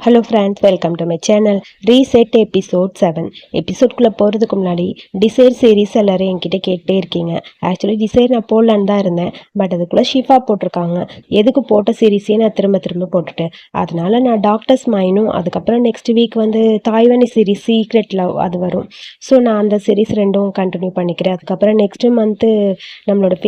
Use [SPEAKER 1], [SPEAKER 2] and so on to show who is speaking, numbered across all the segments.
[SPEAKER 1] Hello friends, welcome to my channel. Reset episode 7 எபிசோட்குள்ளே போகிறதுக்கு முன்னாடி desire series எல்லோரும் என்கிட்ட கேட்டே இருக்கீங்க. ஆக்சுவலி டிசைர் நான் போடலான்னு தான் இருந்தேன், பட் அதுக்குள்ளே ஷிஃபா போட்டிருக்காங்க. எதுக்கு போட்ட சீரீஸே நான் திரும்ப திரும்ப போட்டுட்டேன். அதனால நான் டாக்டர்ஸ் மைனும் அதுக்கப்புறம் நெக்ஸ்ட் வீக் வந்து தாய்வானி சீரீஸ் சீக்ரெட் லவ் அது வரும். ஸோ நான் அந்த சீரீஸ் ரெண்டும் கண்டினியூ பண்ணிக்கிறேன். அதுக்கப்புறம் நெக்ஸ்ட் மந்த்து நம்மளோட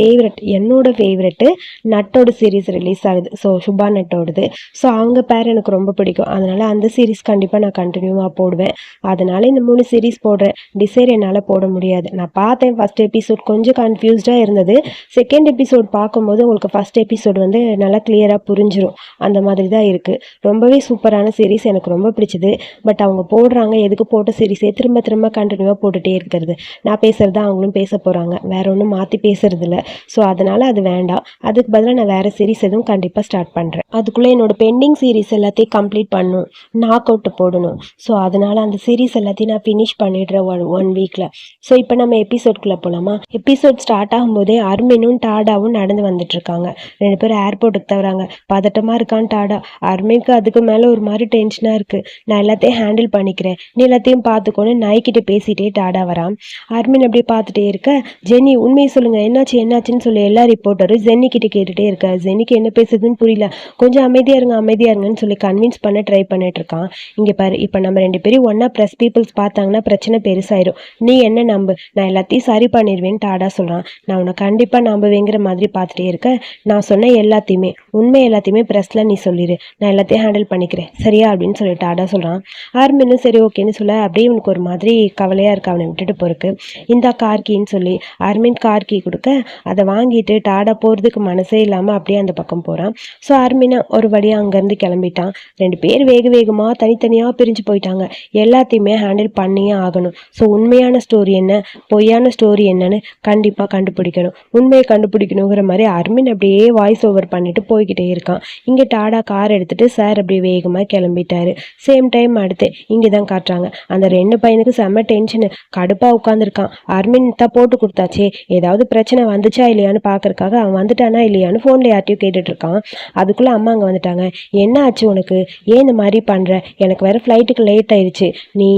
[SPEAKER 1] என்னோட ஃபேவரெட்டு நட்டோட சீரீஸ் ரிலீஸ் ஆகுது. ஸோ சுபா நட்டோடது. ஸோ அவங்க பேர் எனக்கு ரொம்ப பிடிக்கும். அதனால் அந்த சீரீஸ் கண்டிப்பாக நான் கண்டினியூவாக போடுவேன். அதனால் இந்த 3 சீரீஸ் போடுறேன். டிசைர் என்னால் போட முடியாது. நான் பார்த்தேன், ஃபஸ்ட் எபிசோட் கொஞ்சம் கன்ஃபியூஸ்டாக இருந்தது. செகண்ட் எபிசோட் பார்க்கும்போது உங்களுக்கு ஃபஸ்ட் எபிசோட் வந்து நல்லா கிளியராக புரிஞ்சிடும். அந்த மாதிரி தான் இருக்குது. ரொம்பவே சூப்பரான சீரீஸ், எனக்கு ரொம்ப பிடிச்சது. பட் அவங்க போடுறாங்க, எதுக்கு போட்ட சீரீஸே திரும்ப திரும்ப கண்டினியூவாக போட்டுகிட்டே இருக்கிறது. நான் பேசுகிறது அவங்களும் பேச போகிறாங்க, வேற ஒன்றும் மாற்றி பேசுறதில்ல. ஸோ அதனால் அது வேண்டாம். அதுக்கு பதிலாக நான் வேறு சீரீஸ் எதுவும் கண்டிப்பாக ஸ்டார்ட் பண்ணுறேன். அதுக்குள்ளே என்னோட பெண்டிங் சீரீஸ் எல்லாத்தையும் கம்ப்ளீட் பண்ணணும், நாக் அவுட் போடணும். ஸோ அதனால் அந்த சீரீஸ் எல்லாத்தையும் நான் ஃபினிஷ் பண்ணிடுறேன் ஒன் வீக்கில். ஸோ இப்போ நம்ம எபிசோட்குள்ளே போகலாமா? எபிசோட் ஸ்டார்ட் ஆகும்போதே அர்மினும் டாடாவும் நடந்து வந்துட்டு இருக்காங்க. 2 பேரும் ஏர்போர்ட்டுக்கு தவறாங்க. பதட்டமாக இருக்கான்னு டாடா. அர்மினுக்கு அதுக்கு மேலே ஒரு மாதிரி டென்ஷனாக இருக்குது. நான் எல்லாத்தையும் ஹேண்டில் பண்ணிக்கிறேன், நீ எல்லாத்தையும் பார்த்துக்கோன்னு நாய்கிட்ட பேசிகிட்டே டாடா வரான். அர்மின் அப்படியே பார்த்துட்டே இருக்க, ஜென்னி உண்மையை சொல்லுங்கள், என்னாச்சுன்னு சொல்லி எல்லா ரிப்போர்ட்டரும் ஜென்னி கிட்ட கேட்டுகிட்டே இருக்க. ஜென்னிக்கு என்ன பேசுறதுன்னு புரியல. கொஞ்சம் அமைதியாக இருங்கன்னு சொல்லி கன்வின்ஸ் பண்ண ட்ரை பண்ணிட்டு இருக்கான். இங்கே பாரு, இப்போ நம்ம 2 பேரும் ஒன்றா ப்ரெஸ் பீப்புள்ஸ் பார்த்தாங்கன்னா பிரச்சனை பெருசாயிரும். நீ என்ன நம்பு, நான் எல்லாத்தையும் சரி பண்ணிடுவேன்னு டாடா சொல்கிறான். நான் உன்னை கண்டிப்பாக நம்புவேங்கிற மாதிரி பார்த்துட்டே இருக்க, நான் சொன்ன எல்லாத்தையுமே உண்மை எல்லாத்தையுமே ப்ரெஸ்ஸில் நீ சொல்லிடு, நான் எல்லாத்தையும் ஹேண்டில் பண்ணிக்கிறேன் சரியா அப்படின்னு சொல்லி டாடா சொல்கிறான். ஆர்மின்னு சரி ஓகேன்னு சொல்ல அப்படியே உனக்கு ஒரு மாதிரி கவலையாக இருக்கு அவனை விட்டுட்டு போறதுக்கு. இந்த கார்கின்னு சொல்லி ஆர்மின் கார்கி கொடுக்க அதை வாங்கிட்டு டாடா போகிறதுக்கு மனசே இல்லாமல் அப்படியே அந்த பக்கம் போகிறான். ஸோ ஆர்மினா ஒரு வழியாக அங்கேருந்து கிளம்பிட்டான். 2 பேர் வேகமாக தனித்தனியாக பிரிஞ்சு போயிட்டாங்க. எல்லாத்தையுமே ஹேண்டில் பண்ணியே ஆகணும். ஸோ உண்மையான ஸ்டோரி என்ன, பொய்யான ஸ்டோரி என்னன்னு கண்டிப்பாக கண்டுபிடிக்கணும். உண்மையை கண்டுபிடிக்கணுங்கிற மாதிரி அர்மின் அப்படியே வாய்ஸ் ஓவர் பண்ணிட்டு போய்கிட்டே இருக்கான். இங்கே டாடா கார் எடுத்துட்டு சார் அப்படியே வேகமாக கிளம்பிட்டாரு. சேம் டைம் அடுத்து இங்கே தான் காட்டுறாங்க. அந்த 2 பையனுக்கு செம்ம டென்ஷனு, கடுப்பாக உட்காந்துருக்கான். அர்மின் தான் போட்டு கொடுத்தாச்சே, ஏதாவது பிரச்சனை வந்துச்சா இல்லையான்னு பார்க்கறக்காக அவன் வந்துட்டானா இல்லையான்னு ஃபோனில் யார்ட்டையும் கேட்டுட்டு இருக்கான். அதுக்குள்ளே அம்மா அங்கே வந்துட்டாங்க. என்ன ஆச்சு உனக்கு, ஏன் இந்த மாதிரி பண்ணுற, எனக்கு வேறு ஃப்ளைட்டுக்கு லேட் ஆயிடுச்சு, நீ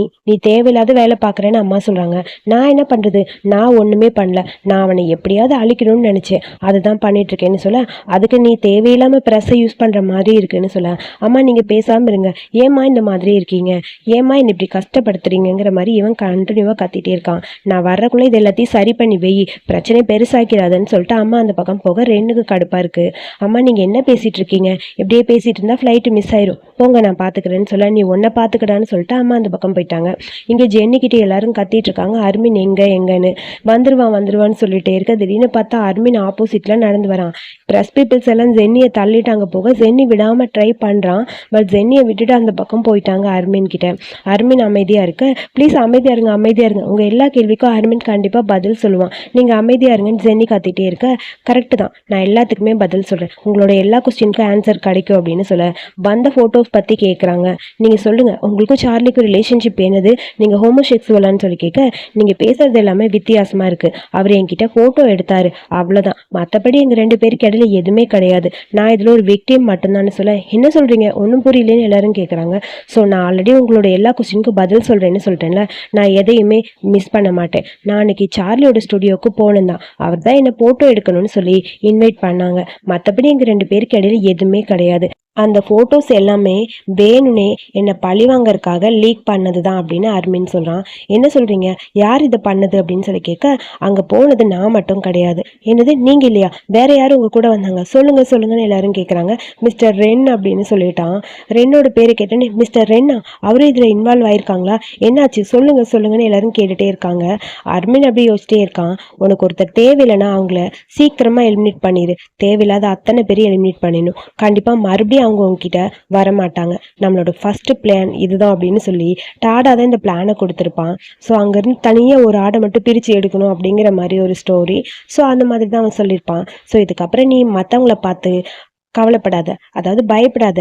[SPEAKER 1] தேவையில்லாத வேலை பார்க்குறேன்னு அம்மா சொல்கிறாங்க. நான் என்ன பண்ணுறது, நான் ஒன்றுமே பண்ணல, நான் அவனை எப்படியாவது அழிக்கணும்னு நினச்சேன், அதுதான் பண்ணிகிட்ருக்கேன்னு சொல்ல, அதுக்கு நீ தேவையில்லாமல் ப்ரெஸ்ஸை யூஸ் பண்ணுற மாதிரி இருக்குன்னு சொல்ல, அம்மா நீங்கள் பேசாமல் இருங்க, ஏம்மா இந்த மாதிரி இருக்கீங்க, ஏம்மா என்னை இப்படி கஷ்டப்படுத்துறீங்கிற மாதிரி இவன் கண்டினியூவாக கத்திட்டே இருக்கான். நான் வர்றக்குள்ளே இது எல்லாத்தையும் சரி பண்ணி வெயி, பிரச்சனை பெருசாக்கிறாதுன்னு சொல்லிட்டு அம்மா அந்த பக்கம் போக ரெண்டுக்கு கடுப்பாக இருக்குது. அம்மா நீங்கள் என்ன பேசிகிட்டு இருக்கீங்க, இப்படியே பேசிகிட்டு இருந்தால் ஃப்ளைட்டு மிஸ் ஆயிரும், போங்க நான் பார்த்துக்கிறேன்னு சொல்ல, நீ ஒன்றை பார்த்துக்கடான்னு சொல்லிட்டு அம்மா அந்த பக்கம் போயிட்டாங்க. இங்கே ஜென்னிக்கிட்டே எல்லாரும் கத்திட்டு இருக்காங்க, அர்மின் எங்கன்னு வந்துருவான்னு சொல்லிட்டே இருக்க. திடீர்னு பார்த்தா அர்மின் ஆப்போசிட்டில் நடந்து வரான். ப்ரெஸ் பீப்புள்ஸ் எல்லாம் ஜென்னியை தள்ளிட்டாங்க போக, ஜென்னி விடாமல் ட்ரை பண்ணுறான். பட் ஜென்னியை விட்டுட்டு அந்த பக்கம் போயிட்டாங்க அர்மின் கிட்ட. அர்மின் அமைதியாக இருக்க, ப்ளீஸ் அமைதியாக இருங்க, உங்கள் எல்லா கேள்விக்கும் அர்மின் கண்டிப்பாக பதில் சொல்லுவான், நீங்கள் அமைதியாக இருங்கன்னு ஜென்னி கத்திட்டே இருக்க. கரெக்டு தான், நான் எல்லாத்துக்குமே பதில் சொல்கிறேன், உங்களோட எல்லா கொஸ்டினுக்கும் ஆன்சர் கிடைக்கும் அப்படின்னு சொல்ல, வந்த ஃபோட்டோஸ் பற்றி கேட்குறாங்க. நீங்கள் சொல்லுங்கள், உங்களுக்கும் சார்லிக்கும் ரிலேஷன்ஷிப் என்னது, நீங்கள் ஹோமோசெக்சுவலான்னு சொல்லி கேட்க, நீங்கள் பேசுறது எல்லாமே வித்தியாசமாக இருக்குது, அவர் என்கிட்ட ஃபோட்டோ எடுத்தார், அவ்வளோதான், மற்றபடி எங்கள் 2 பேருக்கு இடையில எதுவுமே கிடையாது, நான் இதில் ஒரு விக்டிம் மட்டும்தான்னு சொல்ல, என்ன சொல்கிறீங்க ஒன்றும் புரியலேன்னு எல்லாரும் கேட்குறாங்க. ஸோ நான் ஆல்ரெடி உங்களோட எல்லா கொஸ்டினுக்கும் பதில் சொல்கிறேன்னு சொல்லிட்டேன்ல, நான் எதையுமே மிஸ் பண்ண மாட்டேன். நான் அன்றைக்கி சார்லியோட ஸ்டுடியோவுக்கு போனேன் தான், அவர் தான் என்னை ஃபோட்டோ எடுக்கணும்னு சொல்லி இன்வைட் பண்ணாங்க, மற்றபடி எங்கள் 2 பேருக்கு இடையில எதுவுமே கிடையாது. அந்த ஃபோட்டோஸ் எல்லாமே வேணுனே என்னை பழிவாங்கறதுக்காக லீக் பண்ணது தான் அப்படின்னு அர்மின் சொல்கிறான். என்ன சொல்கிறீங்க, யார் இதை பண்ணது அப்படின்னு சொல்லி கேட்க, அங்கே போனது நான் மட்டும் கிடையாது. என்னது நீங்கள் இல்லையா, வேற யாரும் உங்கள் கூட வந்தாங்க, சொல்லுங்கன்னு எல்லாரும் கேட்குறாங்க. மிஸ்டர் ரென் அப்படின்னு சொல்லிட்டான். ரென்னோட பேரை கேட்டேன்னு, மிஸ்டர் ரென்னா, அவரும் இதில் இன்வால்வ் ஆயிருக்காங்களா, என்னாச்சு சொல்லுங்கன்னு எல்லாரும் கேட்டுகிட்டே இருக்காங்க. அர்மின் அப்படியே யோசிச்சிட்டே இருக்கான். உனக்கு ஒருத்தர் தேவையில்லைன்னா அவங்கள சீக்கிரமாக எலிமினேட் பண்ணிடு, தேவையில்லாத அத்தனை பேரையும் எலிமினேட் பண்ணிடணும், கண்டிப்பாக மறுபடியும் அவங்க உங்ககிட்ட வரமாட்டாங்க, நம்மளோட ஃபர்ஸ்ட் பிளான் இதுதான் அப்படின்னு சொல்லி டாடா தான் இந்த பிளானை கொடுத்துருப்பான். ஸோ அங்கேருந்து தனியாக ஒரு ஆடை மட்டும் பிரித்து எடுக்கணும் அப்படிங்கிற மாதிரி ஒரு ஸ்டோரி. ஸோ அந்த மாதிரி தான் அவன் சொல்லியிருப்பான். ஸோ இதுக்கப்புறம் நீ மற்றவங்கள பார்த்து கவலைப்படாத, அதாவது பயப்படாத,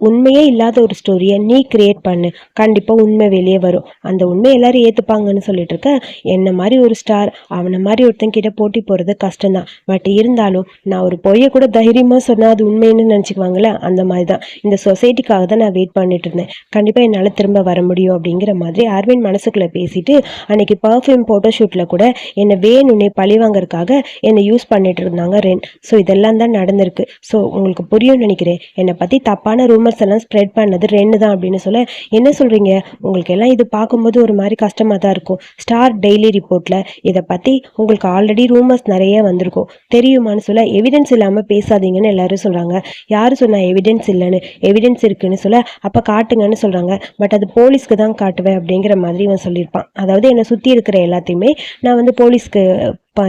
[SPEAKER 1] உண்மையே இல்லாத ஒரு ஸ்டோரியை நீ கிரியேட் பண்ணு, கண்டிப்பா உண்மை வெளியே வரும். அந்த உண்மை எல்லாரும் ஏத்துப்பாங்கன்னு சொல்லிட்டு இருக்க. என்ன மாதிரி ஒரு ஸ்டார் அவனை மாதிரி ஒருத்தன் கிட்ட போட்டி போறது கஷ்டம்தான். பட் இருந்தாலும் நான் ஒரு பொய்யை கூட தைரியமா சொன்னா அது உண்மைன்னு நினைச்சுக்குவாங்கல்ல, அந்த மாதிரி தான். இந்த சொசைட்டிக்காக தான் நான் வெயிட் பண்ணிட்டு இருந்தேன். கண்டிப்பா என்னால திரும்ப வர முடியும் அப்படிங்கிற மாதிரி அரவிந்த் மனசுக்குள்ள பேசிட்டு, அன்னைக்கு பர்ஃப்யூம் போட்டோஷூட்ல கூட என்னை வேணும்னே பழி வாங்கறதுக்காக என்னை யூஸ் பண்ணிட்டு இருந்தாங்க ரென். ஸோ இதெல்லாம் தான் நடந்திருக்கு. ஸோ உங்களுக்கு புரியும்னு நினைக்கிறேன். என்னை பத்தி தப்பான ரூமர்ஸ் எல்லாம் ஸ்ப்ரெட் பண்ணது ரென்னு தான் அப்படின்னு சொல்ல, என்ன சொல்றீங்க? உங்களுக்கு எல்லாம் இது பார்க்கும்போது ஒரு மாதிரி கஷ்டமா தான் இருக்கும். ஸ்டார் டெய்லி ரிப்போர்ட்ல இதை பத்தி உங்களுக்கு ஆல்ரெடி ரூமர்ஸ் நிறைய வந்திருக்கும் தெரியுமான்னு சொல்ல, எவிடன்ஸ் இல்லாம பேசாதீங்கன்னு எல்லாரும் சொல்றாங்க. யாரு சொன்னா எவிடன்ஸ் இல்லைன்னு? எவிடன்ஸ் இருக்குன்னு சொல்ல, அப்ப காட்டுங்கன்னு சொல்றாங்க. பட் அது போலீஸ்க்கு தான் காட்டுவேன் அப்படிங்கிற மாதிரி இவன் சொல்லியிருப்பான். அதாவது என்னை சுத்தி இருக்கிற எல்லாத்தையுமே நான் வந்து போலீஸ்க்கு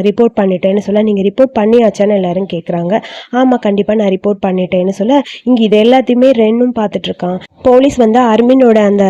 [SPEAKER 1] ரிப்போர்ட் பண்ணிட்டேன்னு சொல்ல, நீங்கள் ரிப்போர்ட் பண்ணியாச்சான்னு எல்லாரும் கேட்குறாங்க. ஆமாம், கண்டிப்பாக நான் ரிப்போர்ட் பண்ணிட்டேன்னு சொல்ல, இங்கே இது எல்லாத்தையுமே ரென்னும் பார்த்துட்ருக்கான். போலீஸ் வந்து அர்மினோட அந்த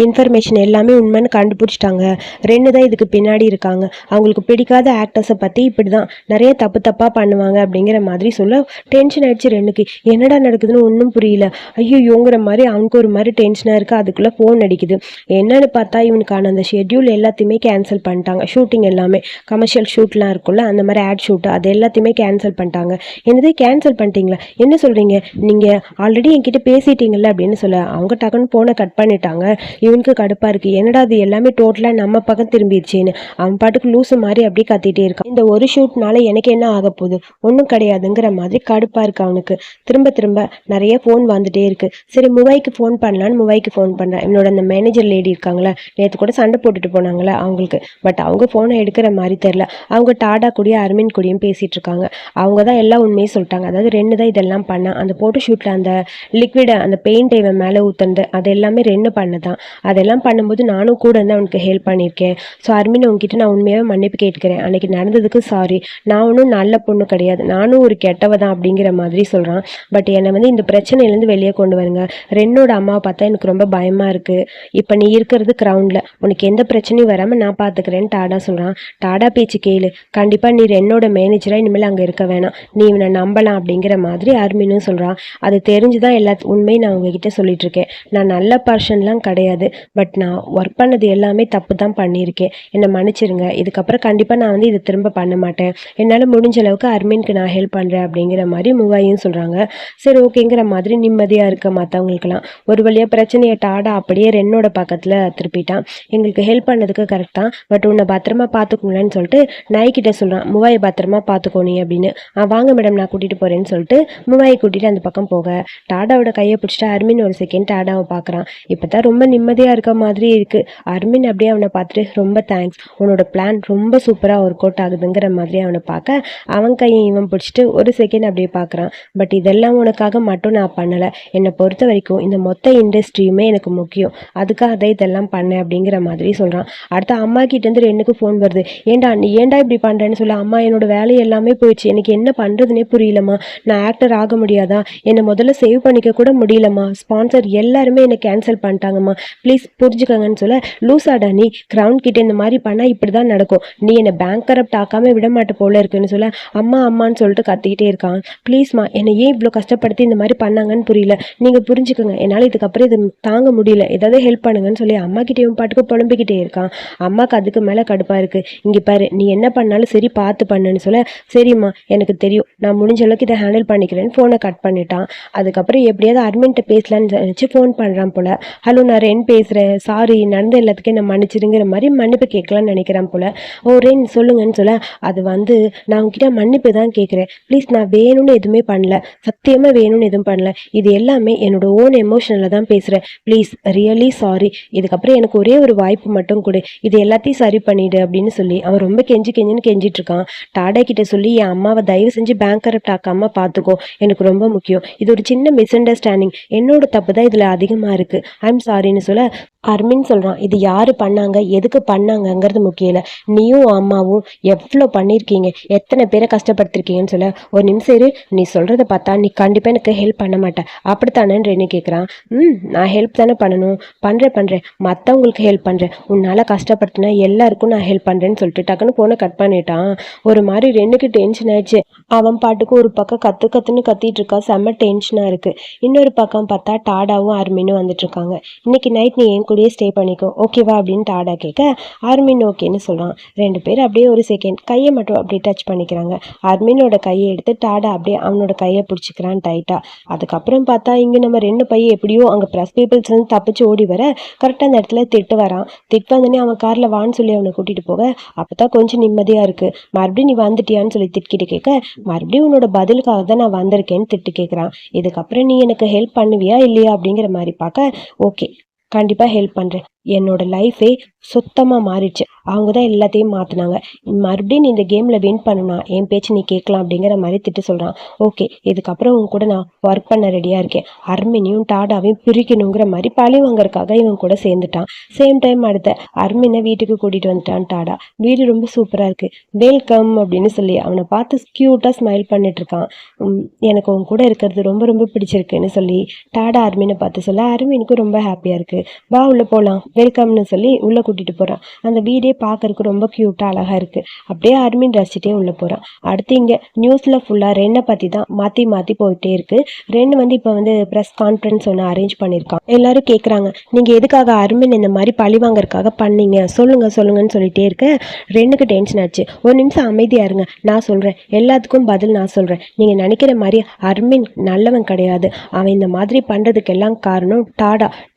[SPEAKER 1] இன்ஃபர்மேஷன் எல்லாமே உண்மைன்னு கண்டுபிடிச்சிட்டாங்க. ரென்னு தான் இதுக்கு பின்னாடி இருக்காங்க. அவங்களுக்கு பிடிக்காத ஆக்டர்ஸை பற்றி இப்படி தான் நிறைய தப்பாக பண்ணுவாங்க அப்படிங்கிற மாதிரி சொல்ல, டென்ஷன் ஆயிடுச்சு ரென்னுக்கு. என்னடா நடக்குதுன்னு ஒன்றும் புரியல. ஐயோங்கிற மாதிரி அவனுக்கு ஒரு மாதிரி டென்ஷனாக இருக்குது. அதுக்குள்ளே ஃபோன் அடிக்குது. என்னன்னு பார்த்தா இவனுக்கான அந்த ஷெட்யூல் எல்லாத்தையுமே கேன்சல் பண்ணிட்டாங்க. ஷூட்டிங் எல்லாமே கமர்ஷியல் ஷூட் இருக்கும்ல, அந்த மாதிரி ஆட் ஷூட் அது எல்லாத்தையுமே கேன்சல் பண்ணிட்டாங்க. என்னதே கேன்சல் பண்ணிட்டீங்களா? என்ன சொல்றீங்க? நீங்க ஆல்ரெடி என்கிட்ட பேசிட்டீங்கல்ல அப்படின்னு சொல்ல, அவங்க டக்குன்னு போனை கட் பண்ணிட்டாங்க. இவனுக்கு கடுப்பா இருக்கு. என்னடா அது எல்லாமே டோட்டலா நம்ம பக்கம் திரும்பிடுச்சேன்னு அவன் பாட்டுக்கு லூசு மாதிரி அப்படியே கத்திட்டே இருக்கான். இந்த ஒரு ஷூட்னால எனக்கு என்ன ஆக போகுது? ஒன்றும் கிடையாதுங்கிற மாதிரி கடுப்பா இருக்கு அவனுக்கு. திரும்ப திரும்ப நிறைய ஃபோன் வந்துட்டே இருக்கு. சரி முவைக்கு ஃபோன் பண்ணலான்னு முவைக்கு ஃபோன் பண்றேன். என்னோட அந்த மேனேஜர் லேடி இருக்காங்களே, நேற்று கூட சண்டை போட்டுட்டு போனாங்களே அவங்களுக்கு. பட் அவங்க ஃபோனை எடுக்கிற மாதிரி தெரியல. அவங்க டாடா கூடிய அரவிந்த் கூடியும் பேசிட்டு இருக்காங்க. அவங்க தான் எல்லா உண்மையும் சொல்லிட்டாங்க. அதாவது ரென்னு தான் இதெல்லாம் பண்ண. அந்த போட்டோ ஷூட்ல அந்த லிக்விட அந்த பெயிண்ட் இவன் மேலே ஊத்துனது அது எல்லாமே ரென்னு பண்ணதான். அதெல்லாம் பண்ணும்போது நானும் கூட இருந்து அவனுக்கு ஹெல்ப் பண்ணியிருக்கேன். ஸோ அரவிந்த் உங்ககிட்ட நான் உண்மையாகவே மன்னிப்பு கேட்கிறேன். அன்னைக்கு நடந்ததுக்கு சாரி. நான் ஒன்றும் நல்ல பொண்ணு கிடையாது, நானும் ஒரு கெட்டவ தான் அப்படிங்கிற மாதிரி சொல்றான். பட் என்னை வந்து இந்த பிரச்சனையிலேருந்து வெளியே கொண்டு வருங்க. ரென்னோட அம்மாவை பார்த்தா எனக்கு ரொம்ப பயமா இருக்கு. இப்போ நீ இருக்கிறது கிரவுண்ட்ல, உனக்கு எந்த பிரச்சனையும் வராம நான் பாத்துக்கிறேன்னு டாடா சொல்றான். டாடா பேச்சு கேளு, கண்டிப்பா நீ என்னோட மேனேஜரா இனிமேல் அங்க இருக்க வேணாம், நீ இவனை நம்பலாம் அப்படிங்கிற மாதிரி அர்மினும் சொல்றான். அது தெரிஞ்சுதான் எல்லா உண்மையும் நான் உங்ககிட்ட சொல்லிட்டு இருக்கேன். நான் நல்ல பர்சன்லாம் கிடையாது, பட் நான் ஒர்க் பண்ணது எல்லாமே தப்பு தான் பண்ணியிருக்கேன். என்னை மன்னிச்சிருங்க. இதுக்கப்புறம் கண்டிப்பா நான் வந்து இதை திரும்ப பண்ண மாட்டேன். என்னால் முடிஞ்ச அளவுக்கு அர்மினுக்கு நான் ஹெல்ப் பண்றேன் அப்படிங்கிற மாதிரி முவாயும் சொல்றாங்க. சரி ஓகேங்கிற மாதிரி நிம்மதியா இருக்க மற்றவங்களுக்கெல்லாம். ஒரு வழியா பிரச்சனையை டாடா அப்படியே ரென்னோட பக்கத்துல திருப்பிட்டான். எங்களுக்கு ஹெல்ப் பண்ணதுக்கு கரெக்ட் தான், பட் உன்னை பத்திரமா பார்த்துக்கோங்களேன்னு சொல்லிட்டு நாய்கிட்ட சொல்கிறான், முவாயை பத்திரமா பார்த்துக்கோனி அப்படின்னு. வாங்க மேடம் நான் கூட்டிகிட்டு போகிறேன்னு சொல்லிட்டு முவாயை கூட்டிகிட்டு அந்த பக்கம் போக, டாடாவோட கையை பிடிச்சிட்டு அர்மின் ஒரு செகண்ட் டாடாவை பார்க்குறான். இப்போ தான் ரொம்ப நிம்மதியாக இருக்க மாதிரி இருக்குது. அர்மின் அப்படியே அவனை பார்த்துட்டு ரொம்ப தேங்க்ஸ், உன்னோட பிளான் ரொம்ப சூப்பராக ஒர்க் அவுட் ஆகுதுங்கிற மாதிரி அவனை பார்க்க, அவன் கையை இவன் பிடிச்சிட்டு ஒரு செகண்ட் அப்படியே பார்க்குறான். பட் இதெல்லாம் உனக்காக மட்டும் நான் பண்ணலை, என்னை பொறுத்த வரைக்கும் இந்த மொத்த இண்டஸ்ட்ரியுமே எனக்கு முக்கியம், அதுக்காக தான் இதெல்லாம் பண்ணேன் அப்படிங்கிற மாதிரி சொல்கிறான். அடுத்த அம்மா கிட்டேருந்து ரெண்டுக்கு ஃபோன் வருது. ஏண்டா நீ ஏண்டா இப்படி பண்ணுறேன்னு சொல்ல, அம்மா என்னோட வேலை எல்லாமே போயிடுச்சு, எனக்கு என்ன பண்ணுறதுனே புரியலம்மா, நான் ஆக்டர் ஆக முடியாதா, என்னை முதல்ல சேவ் பண்ணிக்க கூட முடியலம்மா, ஸ்பான்சர் எல்லாருமே என்னை கேன்சல் பண்ணிட்டாங்கம்மா, ப்ளீஸ் புரிஞ்சுக்கங்கன்னு சொல்ல, லூசாடா நீ, கிரவுண்ட் கிட்ட இந்த மாதிரி பண்ணால் இப்படி தான் நடக்கும், நீ என்னை பேங்க் கரப்ட் ஆக்காமல் விட மாட்ட போல இருக்குன்னு சொல்ல, அம்மா அம்மான்னு சொல்லிட்டு கத்திக்கிட்டே இருக்கான். ப்ளீஸ்மா என்னை ஏன் இவ்வளோ கஷ்டப்படுத்தி இந்த மாதிரி பண்ணாங்கன்னு புரியல, நீங்கள் புரிஞ்சுக்கோங்க, என்னால் இதுக்கப்புறம் இது தாங்க முடியல, ஏதாவது ஹெல்ப் பண்ணுங்கன்னு சொல்லி அம்மா கிட்டேயும் பாட்டுக்கு புலம்பிக்கிட்டே இருக்கான். அம்மாவுக்கு அதுக்கு மேலே கடுப்பாக இருக்குது. இங்கே பாரு, நீ என்ன பண்ணாலும் சரி பார்த்து பண்ணுன்னு சொல்ல, சரிம்மா எனக்கு தெரியும், நான் முடிஞ்ச அளவுக்கு இதை ஹேண்டில் பண்ணிக்கிறேன்னு ஃபோனை கட் பண்ணிட்டான். அதுக்கப்புறம் எப்படியாவது அட்மின்ட்ட பேசலான்னு நினச்சி ஃபோன் பண்ணுறான் போல. ஹலோ நான் ரென் பேசுகிறேன், சாரி நடந்த எல்லாத்துக்கும் என்ன மன்னிச்சிருங்கிற மாதிரி மன்னிப்பு கேட்கலான்னு நினைக்கிறான் போல. ஓ ரென் சொல்லுங்கன்னு சொல்ல, அது வந்து நான் உங்ககிட்ட மன்னிப்பு தான் கேட்குறேன், ப்ளீஸ் நான் வேணும்னு எதுவுமே பண்ணல, சத்தியமாக வேணும்னு எதுவும் பண்ணல, இது எல்லாமே என்னோட ஓன் எமோஷனில் தான் பேசுகிறேன், ப்ளீஸ் ரியலி சாரி, இதுக்கப்புறம் எனக்கு ஒரே ஒரு வாய்ப்பு மட்டும் கொடு, இது எல்லாத்தையும் சரி பண்ணிடு அப்படின்னு சொல்லி அவன் ரொம்ப கெஞ்சின்னு கெஞ்சிட்டு இருக்கான். டாடா கிட்ட சொல்லி, என் அம்மாவை தயவு செஞ்சு பேங்க் கரப்ட் ஆக்காம பார்த்துக்கோ, எனக்கு ரொம்ப முக்கியம், இது ஒரு சின்ன மிஸ் அண்டர்ஸ்டாண்டிங், என்னோட தப்பு தான் இதில் அதிகமாக இருக்குது, ஐம் சாரின்னு சொல்ல, அர்மின் சொல்கிறான், இது யார் பண்ணாங்க எதுக்கு பண்ணாங்கங்கிறது முக்கியம் இல்லை, நீயும் அம்மாவும் எவ்வளோ பண்ணியிருக்கீங்க, எத்தனை பேரை கஷ்டப்படுத்திருக்கீங்கன்னு சொல்ல, ஒரு நிமிஷம் இரு, நீ சொல்கிறத பார்த்தா நீ கண்டிப்பாக எனக்கு ஹெல்ப் பண்ண மாட்டேன் அப்படித்தானேன்னு ரெனி கேட்குறான். நான் ஹெல்ப் தானே பண்ணணும், பண்ணுறேன், மற்றவங்களுக்கு ஹெல்ப் பண்ணுறேன், உன்னால் கஷ்டப்படுத்தினா எல்லாருக்கும் நான் ஹெல்ப் பண்ணுறேன்னு சொல்லிட்டு டக்குன்னு ஃபோனை கட் பண்ணிட்டான். ஒரு மாதிரி ரெண்டுக்கு டென்ஷன் ஆயிடுச்சு. அவன் பாட்டுக்கு ஒரு பக்கம் கத்து கத்துன்னு கத்திட்டு இருக்கா, செம்ம டென்ஷனா இருக்கு. இன்னொரு பக்கம் பார்த்தா டாடாவும் அர்மினும் வந்துட்டு இருக்காங்க. இன்னைக்கு நைட் நீ என் கூடயே ஸ்டே பண்ணிக்கோ, ஓகேவா அப்படின்னு டாடா கேட்க அர்மின் ஓகேன்னு சொல்றான். ரெண்டு பேரும் அப்படியே ஒரு செகண்ட் கையை மட்டும் அப்படியே டச் பண்ணிக்கிறாங்க. அர்மினோட கையை எடுத்து டாடா அப்படியே அவனோட கையை பிடிச்சிக்கிறான் டைட்டா. அதுக்கப்புறம் பார்த்தா இங்க நம்ம ரெண்டு பையன் எப்படியோ அங்க பிரஸ் பீப்புள்ஸ் வந்து தப்பிச்சு ஓடி வர கரெக்டா அந்த இடத்துல திட்டு வரான். திட்டு வந்தோடனே அவன் கார்ல வான்னு சொல்லி அவனை கூட்டிட்டு போக அப்பதான் கொஞ்சம் நிம்மதியா இருக்கு. மறுபடியும் நீ வந்துட்டியான்னு சொல்லி திட்டிக்கிட்டு கேட்க மறுபடியும் உன்னோட பதிலுக்காக தான் நான் வந்திருக்கேன்னு திட்டு கேட்குறான். இதுக்கப்புறம் நீ எனக்கு ஹெல்ப் பண்ணுவியா இல்லையா அப்படிங்கிற மாதிரி பார்க்க ஓகே கண்டிப்பாக ஹெல்ப் பண்ணுறேன். என்னோட லைஃபே சுத்தமாக மாறிடுச்சு. அவங்க தான் எல்லாத்தையும் மாற்றினாங்க. மறுபடியும் நீ இந்த கேமில் வின் பண்ணுனா என் பேச்சு நீ கேட்கலாம் அப்படிங்கிற மாதிரி திட்டு சொல்கிறான். ஓகே இதுக்கப்புறம் உங்க கூட நான் ஒர்க் பண்ண ரெடியாக இருக்கேன். அர்மினையும் டாடாவையும் பிரிக்கணுங்கிற மாதிரி பழி வாங்கறதுக்காக இவன் கூட சேர்ந்துட்டான். சேம் டைம் அடுத்த அர்மினை வீட்டுக்கு கூட்டிகிட்டு வந்துட்டான் டாடா. வீடு ரொம்ப சூப்பராக இருக்குது, வெல்கம் அப்படின்னு சொல்லி அவனை பார்த்து க்யூட்டாக ஸ்மைல் பண்ணிட்டு இருக்கான். எனக்கு உன் கூட இருக்கிறது ரொம்ப ரொம்ப பிடிச்சிருக்குன்னு சொல்லி டாடா அர்மினை பார்த்து சொல்ல அர்மினுக்கு ரொம்ப ஹாப்பியாக இருக்குது. வா உள்ள போகலாம் வெல்கம்னு சொல்லி உள்ளே கூட்டிகிட்டு போகிறான். அந்த வீடே பார்க்கறதுக்கு ரொம்ப க்யூட்டாக அழகாக இருக்குது. அப்படியே அர்மின் ரசிச்சுட்டே உள்ளே போகிறான். அடுத்து இங்கே நியூஸில் ஃபுல்லாக ரென்னை பற்றி தான் மாற்றி மாற்றி போயிட்டே இருக்குது. ரென் வந்து இப்போ வந்து ப்ரெஸ் கான்ஃபரன்ஸ் ஒன்று அரேஞ்ச் பண்ணியிருக்கான். எல்லாரும் கேட்குறாங்க நீங்கள் எதுக்காக அர்மின் இந்த மாதிரி பழி வாங்கறதுக்காக பண்ணீங்க சொல்லுங்கன்னு சொல்லிட்டே இருக்க ரென்னுக்கு டென்ஷன் ஆச்சு. ஒரு நிமிஷம் அமைதியாக இருங்க, நான் சொல்கிறேன், எல்லாத்துக்கும் பதில் நான் சொல்கிறேன். நீங்கள் நினைக்கிற மாதிரி அர்மின் நல்லவன் கிடையாது. அவன் இந்த மாதிரி பண்ணுறதுக்கெல்லாம் காரணம்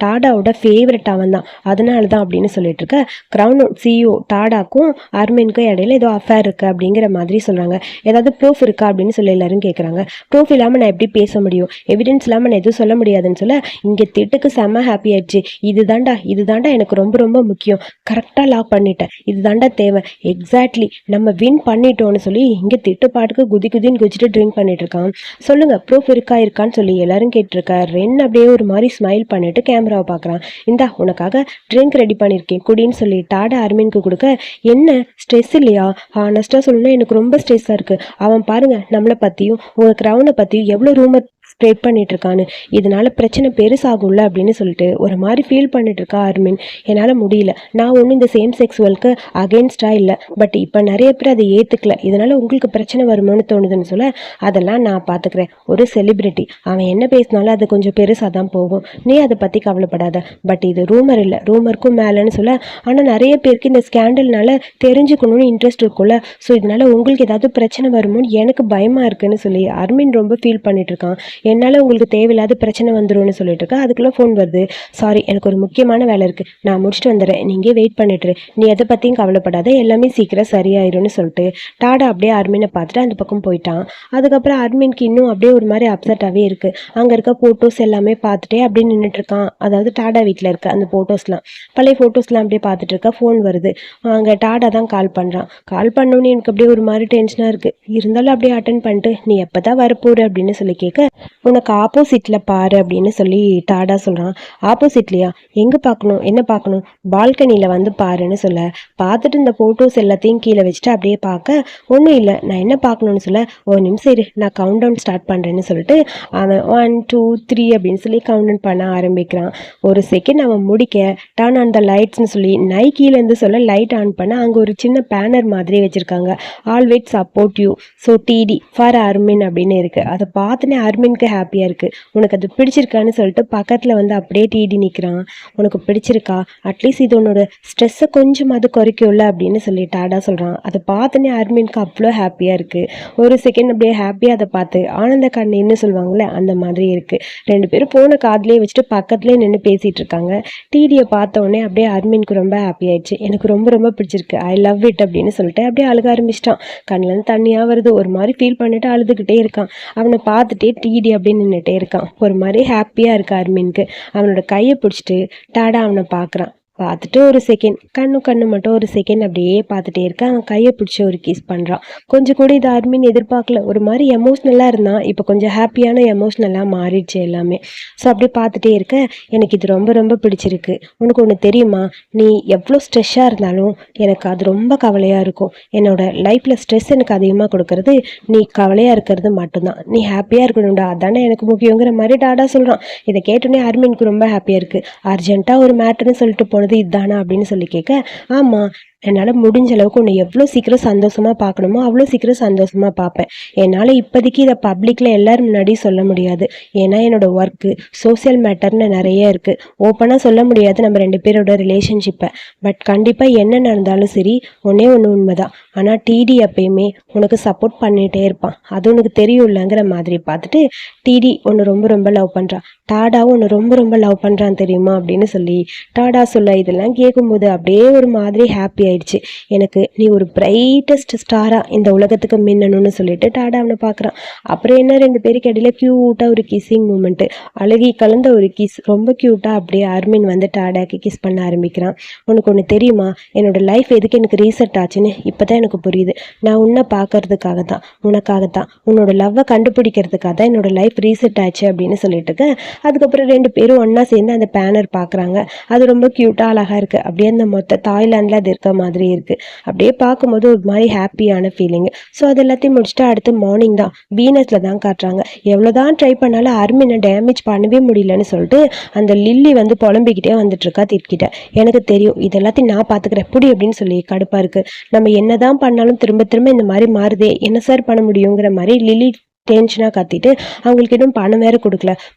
[SPEAKER 1] டாடாவோட ஃபேவரட் அவன் தான், அதனால தான் அப்படின்னு சொல்லிட்டு இருக்க கிரவுன் சிஇஓ டாடாக்கும் அர்மினுக்கும் இடையில ஏதோ அஃபேர் இருக்கு அப்படிங்கிற மாதிரி சொல்றாங்க. ஏதாவது ப்ரூஃப் இருக்கா அப்படின்னு சொல்லி எல்லாரும் கேட்குறாங்க. ப்ரூஃப் இல்லாமல் நான் எப்படி பேச முடியும், எவிடன்ஸ் இல்லாமல் நான் எதுவும் சொல்ல முடியாதுன்னு சொல்ல இங்கே திட்டுக்கு செம்ம ஹாப்பி ஆயிடுச்சு. இதுதாண்டா எனக்கு ரொம்ப ரொம்ப முக்கியம், கரெக்டாக லாக் பண்ணிட்டேன், இதுதாண்டா தேவை, எக்ஸாக்ட்லி நம்ம வின் பண்ணிட்டோம்னு சொல்லி இங்கே திட்டு பாட்டுக்கு குதின்னு குதிச்சுட்டு ட்ரிங்க் பண்ணிட்டு இருக்கான். சொல்லுங்க ப்ரூஃப் இருக்கான்னு சொல்லி எல்லாரும் கேட்டிருக்கா. ரென் அப்படியே ஒரு மாதிரி ஸ்மைல் பண்ணிட்டு கேமராவை பார்க்குறான். இந்தா உனக்காக ட்ரிங்க் ரெடி பண்ணியிருக்கேன் குடின்னு சொல்லி டாடா அர்மினுக்கு கொடுக்க என்ன ஸ்ட்ரெஸ் இல்லையா? ஹானஸ்ட்டாக சொல்லணும்னா எனக்கு ரொம்ப ஸ்ட்ரெஸ்ஸாக இருக்குது. அவன் பாருங்க நம்மளை பற்றியும் உங்கள் க்ரௌனை பற்றியும் எவ்வளோ ரூமர் ஸ்ப்ரெட் பண்ணிட்டு இருக்கான்னு, இதனால பிரச்சனை பெருசாகும்ல அப்படின்னு சொல்லிட்டு ஒரு மாதிரி ஃபீல் பண்ணிட்டு இருக்கா அர்மின். என்னால் முடியல, நான் ஒன்றும் இந்த சேம் செக்ஸுவலுக்கு அகெயின்ஸ்டாக இல்லை, பட் இப்போ நிறைய பேர் அதை ஏற்றுக்கல, இதனால உங்களுக்கு பிரச்சனை வருமோன்னு தோணுதுன்னு சொல்ல அதெல்லாம் நான் பார்த்துக்கிறேன், ஒரு செலிப்ரிட்டி, அவன் என்ன பேசினாலும் அது கொஞ்சம் பெருசாக தான் போகும், நீ அதை பற்றி கவலைப்படாத, பட் இது ரூமர் இல்லை, ரூமருக்கும் மேலேன்னு சொல்ல ஆனால் நிறைய பேருக்கு இந்த ஸ்கேண்டல்னால தெரிஞ்சுக்கணும்னு இன்ட்ரெஸ்ட் இருக்கும்ல, ஸோ இதனால உங்களுக்கு ஏதாவது பிரச்சனை வருமோன்னு எனக்கு பயமாக இருக்குன்னு சொல்லி அர்மின் ரொம்ப ஃபீல் பண்ணிட்டு இருக்கான். என்னால் உங்களுக்கு தேவையில்லாத பிரச்சனை வந்துடும்னு சொல்லிட்டு இருக்கா. அதுக்குள்ளே ஃபோன் வருது. சாரி எனக்கு ஒரு முக்கியமான வேலை இருக்குது, நான் முடிச்சுட்டு வந்துடுறேன், நீங்கள் வெயிட் பண்ணிட்டுரு, நீ எதை பற்றியும் கவலைப்படாத, எல்லாமே சீக்கிரம் சரியாயிரும்னு சொல்லிட்டு டாடா அப்படியே அர்மினை பார்த்துட்டு அந்த பக்கம் போயிட்டான். அதுக்கப்புறம் அர்மினுக்கு இன்னும் அப்படியே ஒரு மாதிரி அப்செட்டாகவே இருக்குது. அங்கே இருக்க ஃபோட்டோஸ் எல்லாமே பார்த்துட்டே அப்படியே நின்றுட்டு இருக்கான். அதாவது டாடா வீட்டில் இருக்க அந்த ஃபோட்டோஸ்லாம், பழைய ஃபோட்டோஸ்லாம் அப்படியே பார்த்துட்டு இருக்கா. ஃபோன் வருது. அங்கே டாடா தான் கால் பண்ணுறான். கால் பண்ணோன்னே எனக்கு அப்படியே ஒரு மாதிரி டென்ஷனாக இருக்குது. இருந்தாலும் அப்படியே அட்டன் பண்ணிட்டு நீ எப்போ தான் வரப்போகிற அப்படின்னு சொல்லி கேட்க உனக்கு ஆப்போசிட்டில் பாரு அப்படின்னு சொல்லி டாடா சொல்கிறான். ஆப்போசிட்லையா? எங்கே பார்க்கணும், என்ன பார்க்கணும்? பால்கனியில் வந்து பாருன்னு சொல்ல பார்த்துட்டு இந்த ஃபோட்டோஸ் எல்லாத்தையும் கீழே வச்சுட்டு அப்படியே பார்க்க ஒன்றும் இல்லை, நான் என்ன பார்க்கணுன்னு சொல்ல ஒரு நிமிஷம் இரு நான் கவுண்ட் டவுன் ஸ்டார்ட் பண்ணுறேன்னு சொல்லிட்டு அவன் 1 2 3 அப்படின்னு சொல்லி கவுண்ட் டவுன் பண்ண ஆரம்பிக்கிறான். ஒரு செகண்ட் அவன் முடிக்க டர்ன் ஆன் த லைட்ஸ்னு சொல்லி நைக்கீலேருந்து சொல்ல லைட் ஆன் பண்ண அங்கே ஒரு சின்ன பேனர் மாதிரி வச்சுருக்காங்க. Always support you so DD for Armin அப்படின்னு இருக்குது. அதை பார்த்துனே அர்மினுக்கு ஹாப்பியாக இருக்குது. உனக்கு அது பிடிச்சிருக்கான்னு சொல்லிட்டு பக்கத்தில் வந்து அப்படியே டிடி நிற்கிறான். உனக்கு பிடிச்சிருக்கா? அட்லீஸ்ட் இது உன்னோட ஸ்ட்ரெஸ்ஸை கொஞ்சம் அது குறைக்கும்ல அப்படின்னு சொல்லி டாடா சொல்கிறான். அதை பார்த்துனே அர்மினுக்கு அவ்வளோ ஹாப்பியாக இருக்குது. ஒரு செகண்ட் அப்படியே ஹாப்பியாக அதை பார்த்து ஆனந்த கண்ணீர்னு சொல்லுவாங்கள்ல அந்த மாதிரி இருக்குது. ரெண்டு பேரும் போன காதுலேயே வச்சுட்டு பக்கத்துலேயே நின்று பேசிகிட்டு இருக்காங்க. டிடியை பார்த்த உடனே அப்படியே அர்மினுக்கு ரொம்ப ஹாப்பி ஆயிடுச்சு. எனக்கு ரொம்ப ரொம்ப பிடிச்சிருக்கு, ஐ லவ் இட் அப்படின்னு சொல்லிட்டு அப்படியே அழுக ஆரம்பிச்சிட்டான். கண்ணிலேருந்து தண்ணியாக வருது. ஒரு மாதிரி ஃபீல் பண்ணிட்டு அழுதுகிட்டே இருக்கான். அவனை பார்த்துட்டே டிடி அப்படின்னு நின்றுட்டே இருக்கான். ஒரு மாதிரி ஹாப்பியாக இருக்கு அர்மினுக்கு. அவனோட கையை பிடிச்சிட்டு டாடா அவனை பார்க்குறான். பார்த்துட்டு ஒரு செகண்ட் கண்ணு மட்டும் ஒரு செகண்ட் அப்படியே பார்த்துட்டே இருக்க அவன் கையை பிடிச்சி ஒரு கிஸ் பண்ணுறான். கொஞ்சம் கூட இது அர்மின் எதிர்பார்க்கல. ஒரு மாதிரி எமோஷ்னலாக இருந்தான், இப்போ கொஞ்சம் ஹாப்பியான எமோஷ்னலாக மாறிடுச்சு எல்லாமே. ஸோ அப்படியே பார்த்துட்டே இருக்க எனக்கு இது ரொம்ப ரொம்ப பிடிச்சிருக்கு. உனக்கு ஒன்று தெரியுமா, நீ எவ்வளோ ஸ்ட்ரெஸ்ஸாக இருந்தாலும் எனக்கு அது ரொம்ப கவலையாக இருக்கும். என்னோட லைஃப்பில் ஸ்ட்ரெஸ் எனக்கு அதிகமாக கொடுக்கறது நீ கவலையாக இருக்கிறது மட்டும்தான். நீ ஹாப்பியாக இருக்கணும்டா, அதானே எனக்கு முக்கியங்கிற மாதிரி டாடா சொல்கிறான். இதை கேட்டோன்னே அர்மினுக்கு ரொம்ப ஹாப்பியாக இருக்குது. அர்ஜென்ட்டாக ஒரு மேட்டர்னு சொல்லிட்டு போனது இதுதானா அப்படின்னு சொல்லி கேட்க ஆமாம் என்னால் முடிஞ்ச அளவுக்கு உன்னை எவ்வளோ சீக்கிரம் சந்தோஷமாக பார்க்கணுமோ அவ்வளோ சீக்கிரம் சந்தோஷமாக பார்ப்பேன். என்னால் இப்போதைக்கு இதை பப்ளிக்கில் எல்லோரும் முன்னாடி சொல்ல முடியாது. ஏன்னா என்னோடய ஒர்க்கு சோசியல் மேட்டர்னு நிறைய இருக்குது. ஓப்பனாக சொல்ல முடியாது நம்ம 2 பேரோட ரிலேஷன்ஷிப்பை. பட் கண்டிப்பாக என்ன நடந்தாலும் சரி ஒன்றே ஒன்று உண்மைதான். ஆனால் டிடி எப்பயுமே உனக்கு சப்போர்ட் பண்ணிகிட்டே இருப்பான். அது உனக்கு தெரியும்லங்கிற மாதிரி பார்த்துட்டு, டிடி உன்னை ரொம்ப ரொம்ப லவ் பண்ணுறான், டாடாவும் உன்னை ரொம்ப ரொம்ப லவ் பண்ணுறான் தெரியுமா அப்படின்னு சொல்லி டாடா சொல்ல இதெல்லாம் கேட்கும்போது அப்படியே ஒரு மாதிரி ஹாப்பி ஆயிடுச்சு. எனக்கு நீ ஒரு பிரைட்டஸ்ட் ஸ்டாராக இந்த உலகத்துக்கு மின்னணும்னு சொல்லிட்டு டாடா அவனை பார்க்குறான். அப்புறம் என்ன 2 பேருக்கு இடையில க்யூட்டாக ஒரு கிஸ்ஸிங் மூமெண்ட்டு, அழகி கலந்த ஒரு கிஸ், ரொம்ப க்யூட்டாக அப்படியே அர்மின் வந்து டாடாக்கு கிஸ் பண்ண ஆரம்பிக்கிறான். உனக்கு ஒன்று தெரியுமா, என்னோடய லைஃப் எதுக்கு எனக்கு ரீசெட் ஆச்சுன்னு இப்போ தான் எனக்கு புரியுது. நான் உன்னை பார்க்கறதுக்காக தான், உனக்காகத்தான், உன்னோட லவ்வை கண்டுபிடிக்கிறதுக்காக தான் என்னோடய லைஃப் ரீசெட் ஆச்சு அப்படின்னு சொல்லிட்டு அதுக்கப்புறம் 2 பேரும் ஒன்றா சேர்ந்து அந்த பேனர் பார்க்குறாங்க. அது ரொம்ப க்யூட்டாக அழகாக இருக்குது. அப்படியே அந்த மொத்த தாய்லாண்டில் அது இருக்க மாதிரி இருக்குது. அப்படியே பார்க்கும்போது ஒரு மாதிரி ஹாப்பியான ஃபீலிங்கு. ஸோ அது எல்லாத்தையும் முடிச்சுட்டு அடுத்து மார்னிங் தான் வீனஸில் தான் காட்டுறாங்க. எவ்வளோ தான் ட்ரை பண்ணாலும் அர்மினை டேமேஜ் பண்ணவே முடியலன்னு சொல்லிட்டு அந்த லில்லி வந்து புலம்பிக்கிட்டே வந்துட்டுருக்கா திட்கிட்ட. எனக்கு தெரியும் இது எல்லாத்தையும் நான் பார்த்துக்கிறேன் புடி அப்படின்னு சொல்லி கடுப்பாக இருக்குது. நம்ம என்ன தான் பண்ணாலும் திரும்ப திரும்ப இந்த மாதிரி மாறுதே, என்ன சார் பண்ண முடியுங்கிற மாதிரி லில்லி டென்ஷனாக கத்திட்டு, அவங்களுக்கு இன்னும் பணம் வேறு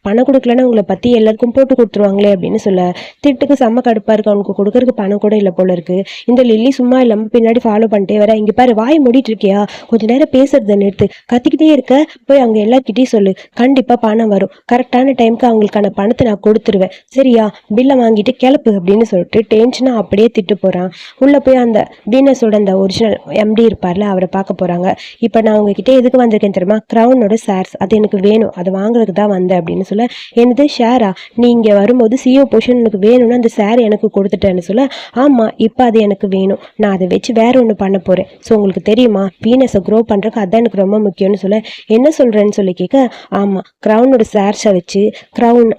[SPEAKER 1] பணம் கொடுக்கலன்னா உங்களை பற்றி எல்லாருக்கும் போட்டு கொடுத்துருவாங்களே அப்படின்னு சொல்ல திட்டுக்கு செம்ம கடுப்பாக இருக்குது. அவனுக்கு கொடுக்கறதுக்கு பணம் கூட இல்லை போல இருக்குது. இந்த லில்லி சும்மா இல்லாமல் பின்னாடி ஃபாலோ பண்ணிட்டே வர, இங்கே பாரு வாய் மூடிட்டு இருக்கியா, கொஞ்சம் நேரம் பேசுறதை நிறுத்து, கத்திக்கிட்டே இருக்க, போய் அவங்க எல்லார்கிட்டையும் சொல்லு, கண்டிப்பாக பணம் வரும், கரெக்டான டைமுக்கு அவங்களுக்கான பணத்தை நான் கொடுத்துருவேன், சரியா, பில்லை வாங்கிட்டு கிளப்பு அப்படின்னு சொல்லிட்டு டென்ஷனாக அப்படியே திட்டு போகிறான். உள்ளே போய் அந்த வீனஸோட அந்த ஒரிஜினல் எம்டி இருப்பார்ல அவரை பார்க்க போகிறாங்க. இப்போ நான் உங்ககிட்ட எதுக்கு வந்திருக்கேன் தெரியுமா, க்ரௌனோட ஷேர்ஸ் அது எனக்கு வேணும், அதை வாங்குறதுக்கு தான் வந்தேன் அப்படின்னு சொல்ல, என்னது ஷேரா, நீ இங்கே வரும்போது சிஓ பொசிஷன் எனக்கு வேணும்னு அந்த ஷேர் எனக்கு கொடுத்துட்டேன்னு சொல்ல, ஆமாம் இப்போ அது எனக்கு வேணும், நான் அதை வச்சு வேற ஒன்று பண்ண போகிறேன். ஸோ உங்களுக்கு தெரியுமா வீனஸை க்ரோ பண்ணுறதுக்கு அதான் எனக்கு ரொம்ப முக்கியம்னு சொல்ல, என்ன சொல்கிறேன்னு சொல்லி கேட்க, ஆமாம் க்ரௌனோட ஷேர்ஸை வச்சு க்ரௌன்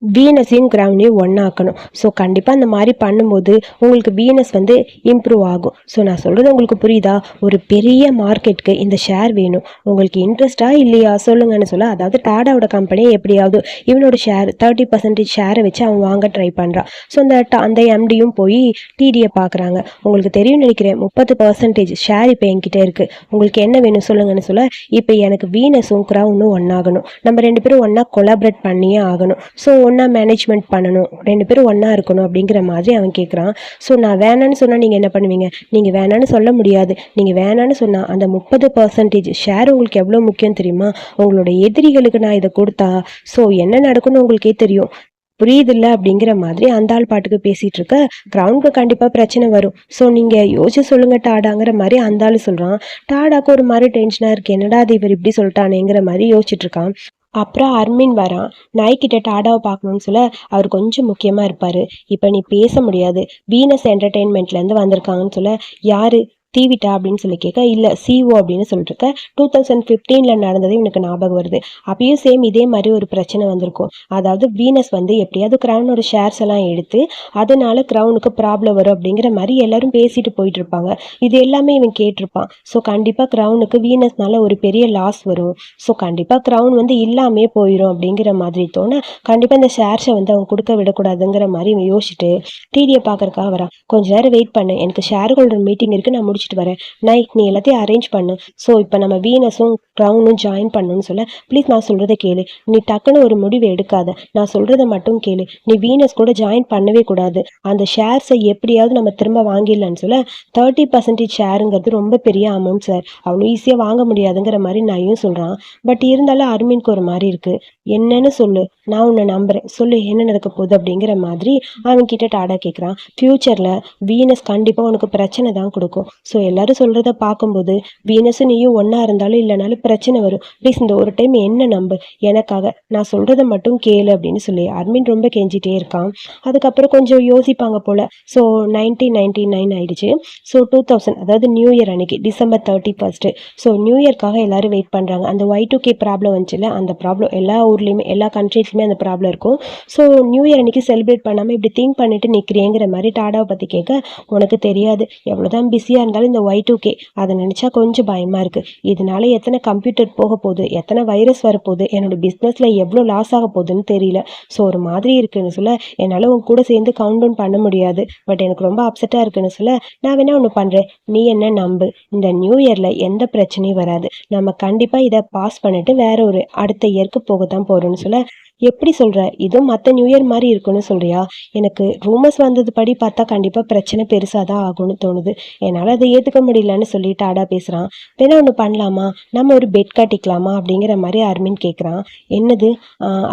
[SPEAKER 1] வீனஸையும் கிரவுனையும் ஒன்றாக்கணும். ஸோ கண்டிப்பாக அந்த மாதிரி பண்ணும்போது உங்களுக்கு வீனஸ் வந்து இம்ப்ரூவ் ஆகும். ஸோ நான் சொல்கிறது உங்களுக்கு புரியுதா, ஒரு பெரிய மார்க்கெட்டுக்கு இந்த ஷேர் வேணும், உங்களுக்கு இன்ட்ரெஸ்டாக இல்லையா சொல்லுங்கன்னு சொல்ல, அதாவது டாடாவோட கம்பெனியை எப்படியாவது இவனோட ஷேர் 30% ஷேரை வச்சு அவன் வாங்க ட்ரை பண்ணுறான். ஸோ அந்த எம்டியும் போய் டிடியை பார்க்குறாங்க. உங்களுக்கு தெரியும் நினைக்கிறேன் 30% ஷேர் இப்போ என்கிட்ட இருக்குது, உங்களுக்கு என்ன வேணும் சொல்லுங்கன்னு சொல்ல, இப்போ எனக்கு வீனஸும் கிரவுனும் ஒன்றாகணும், நம்ம 2 பேரும் ஒன்றா கொலாபரேட் பண்ணியே ஆகணும். ஸோ ஒன்றா மேனேஜ்மெண்ட் பண்ணணும், 2 பேரும் ஒன்றா இருக்கணும் அப்படிங்கிற மாதிரி அவன் கேட்குறான். ஸோ நான் வேணான்னு சொன்னால் நீங்கள் என்ன பண்ணுவீங்க, நீங்கள் வேணான்னு சொல்ல முடியாது, நீங்கள் வேணான்னு சொன்னால் அந்த 30% ஷேர் உங்களுக்கு எவ்வளோ முக்கியம் தெரியுமா, உங்களோட எதிரிகளுக்கு நான் இதை கொடுத்தா ஸோ என்ன நடக்கும்னு உங்களுக்கே தெரியும், புரியுதில்ல அப்படிங்கிற மாதிரி அந்த ஆள் பாட்டுக்கு பேசிகிட்டு இருக்க, கிரவுண்டுக்கு கண்டிப்பாக பிரச்சனை வரும், ஸோ நீங்கள் யோசிச்சு சொல்லுங்கள் டாடாங்கிற மாதிரி அந்த ஆள் சொல்கிறான். டாடாக்கு ஒரு மாதிரி டென்ஷனாக இருக்குது, என்னடா அது இவர் இப்படி சொல்லிட்டானேங்கிற மாதிரி யோசிச்சுட்டு இருக்கான். அப்புறம் அர்மின் வரான். நாய்கிட்ட டாடாவை பார்க்கணும்னு சொல்ல, அவர் கொஞ்சம் முக்கியமாக இருப்பார், இப்போ நீ பேச முடியாது, வீனஸ் என்டர்டெயின்மெண்ட்லேருந்து வந்திருக்காங்கன்னு சொல்ல, யார் தீவிட்டா அப்படின்னு சொல்லி கேட்க, இல்லை சிஓ அப்படின்னு சொல்லிட்டு இருக்க. 2015 நடந்தது எனக்கு ஞாபகம் வருது, அப்பயும் சேம் இதே மாதிரி ஒரு பிரச்சனை வந்திருக்கும். அதாவது வீனஸ் வந்து எப்படியாவது கிரவுனோட ஷேர்ஸ் எல்லாம் எடுத்து அதனால கிரவுனுக்கு ப்ராப்ளம் வரும் அப்படிங்கிற மாதிரி எல்லாரும் பேசிட்டு போயிட்டு இருப்பாங்க. இது எல்லாமே இவன் கேட்டிருப்பான். ஸோ கண்டிப்பாக கிரவுனுக்கு வீனஸ்னால ஒரு பெரிய லாஸ் வரும், ஸோ கண்டிப்பாக கிரவுன் வந்து இல்லாமே போயிடும் அப்படிங்கிற மாதிரி தோண, கண்டிப்பாக இந்த ஷேர்ஸை வந்து அவங்க கொடுக்க விடக்கூடாதுங்கிற மாதிரி இவன் யோசிச்சுட்டு டிடியை பார்க்கறக்காக வரான். கொஞ்ச நேரம் வெயிட் பண்ணு, எனக்கு ஷேர் ஹோல்டர் மீட்டிங் இருக்குது, நான் முடிச்சுட்டு வரேன், நைட் நீ எல்லாத்தையும் அரேஞ்ச் பண்ணு. ஸோ இப்போ நம்ம வீனஸும் க்ரவுனும் ஜாயின் பண்ணணும்னு சொல்ல, ப்ளீஸ் நான் சொல்கிறத கேளு, நீ டக்குன்னு ஒரு முடிவு எடுக்காத, நான் சொல்கிறத மட்டும் கேளு, நீ வீனஸ் கூட ஜாயின் பண்ணவே கூடாது, அந்த ஷேர்ஸை எப்படியாவது நம்ம திரும்ப வாங்கிடலான்னு சொல்ல, 30% ஷேருங்கிறது ரொம்ப பெரிய அமௌண்ட் சார், அவ்வளோ ஈஸியாக வாங்க முடியாதுங்கிற மாதிரி நான் சொல்கிறான். பட் இருந்தாலும் அர்மின்க்கு ஒரு மாதிரி இருக்குது, என்னன்னு சொல்லு, நான் உன்னை நம்புகிறேன், சொல்லு என்ன நடக்க போகுது அப்படிங்கிற மாதிரி அவன்கிட்ட டாடா கேட்குறான். ஃப்யூச்சரில் வீனஸ் கண்டிப்பாக உனக்கு பிரச்சனை தான் கொடுக்கும். ஸோ எல்லாரும் சொல்கிறத பார்க்கும்போது வீனஸும் நீயும் ஒன்றா இருந்தாலும் இல்லைனாலும் பிரச்சனை வரும், ப்ளீஸ் இந்த ஒரு டைம் என்ன நம்பு, எனக்காக நான் சொல்கிறத மட்டும் கேளு அப்படின்னு சொல்லி அர்மின் ரொம்ப கெஞ்சிட்டே இருக்கான். அதுக்கப்புறம் கொஞ்சம் யோசிப்பாங்க போல். ஸோ 1999 ஆயிடுச்சு. ஸோ 2000 அதாவது நியூ இயர் அன்னைக்கு December 31. ஸோ நியூ இயர்க்காக எல்லோரும் வெயிட் பண்ணுறாங்க. அந்த Y2K ப்ராப்ளம் வந்துச்சுல, அந்த ப்ராப்ளம் எல்லா ஊர் ஊர்லேயுமே எல்லா கண்ட்ரீஸ்லையுமே அந்த ப்ராப்ளம் இருக்கும். ஸோ நியூ இயர் அன்றைக்கி செலிப்ரேட் பண்ணாமல் இப்படி திங்க் பண்ணிட்டு நிற்கிறேங்கிற மாதிரி டாடாவை பற்றி கேட்க, உனக்கு தெரியாது எவ்வளோதான் பிஸியாக இருந்தாலும் இந்த Y2K அதை நினச்சா கொஞ்சம் பயமாக இருக்குது. இதனால எத்தனை கம்ப்யூட்டர் போக போகுது, எத்தனை வைரஸ் வரப்போகுது, என்னோடய பிஸ்னஸில் எவ்வளோ லாஸ் ஆக போகுதுன்னு தெரியல. ஸோ ஒரு மாதிரி இருக்குன்னு சொல்ல, என்னால் உன் கூட சேர்ந்து கவுண்ட் டவுன் பண்ண முடியாது, பட் எனக்கு ரொம்ப அப்செட்டாக இருக்குன்னு சொல்ல, நான் வேணா ஒன்று பண்ணுறேன், நீ என்ன நம்பு, இந்த நியூ இயரில் எந்த பிரச்சனையும் வராது, நம்ம கண்டிப்பாக இதை பாஸ் பண்ணிட்டு வேற ஒரு அடுத்த இயருக்கு போக தான் போகிறோன்னு சொல்ல, எப்படி சொல்கிற, இதுவும் மற்ற நியூ இயர் மாதிரி இருக்குன்னு சொல்கிறியா? எனக்கு ரூமர்ஸ் வந்தது படி பார்த்தா கண்டிப்பாக பிரச்சனை பெருசாக தான் ஆகும்னு தோணுது, என்னால் அதை ஏற்றுக்க முடியலன்னு சொல்லி டாடா பேசுகிறான். வேணா ஒன்று பண்ணலாமா, நம்ம ஒரு பெட் கட்டிக்கலாமா அப்படிங்கிற மாதிரி அரவிந்த் கேட்குறான். என்னது?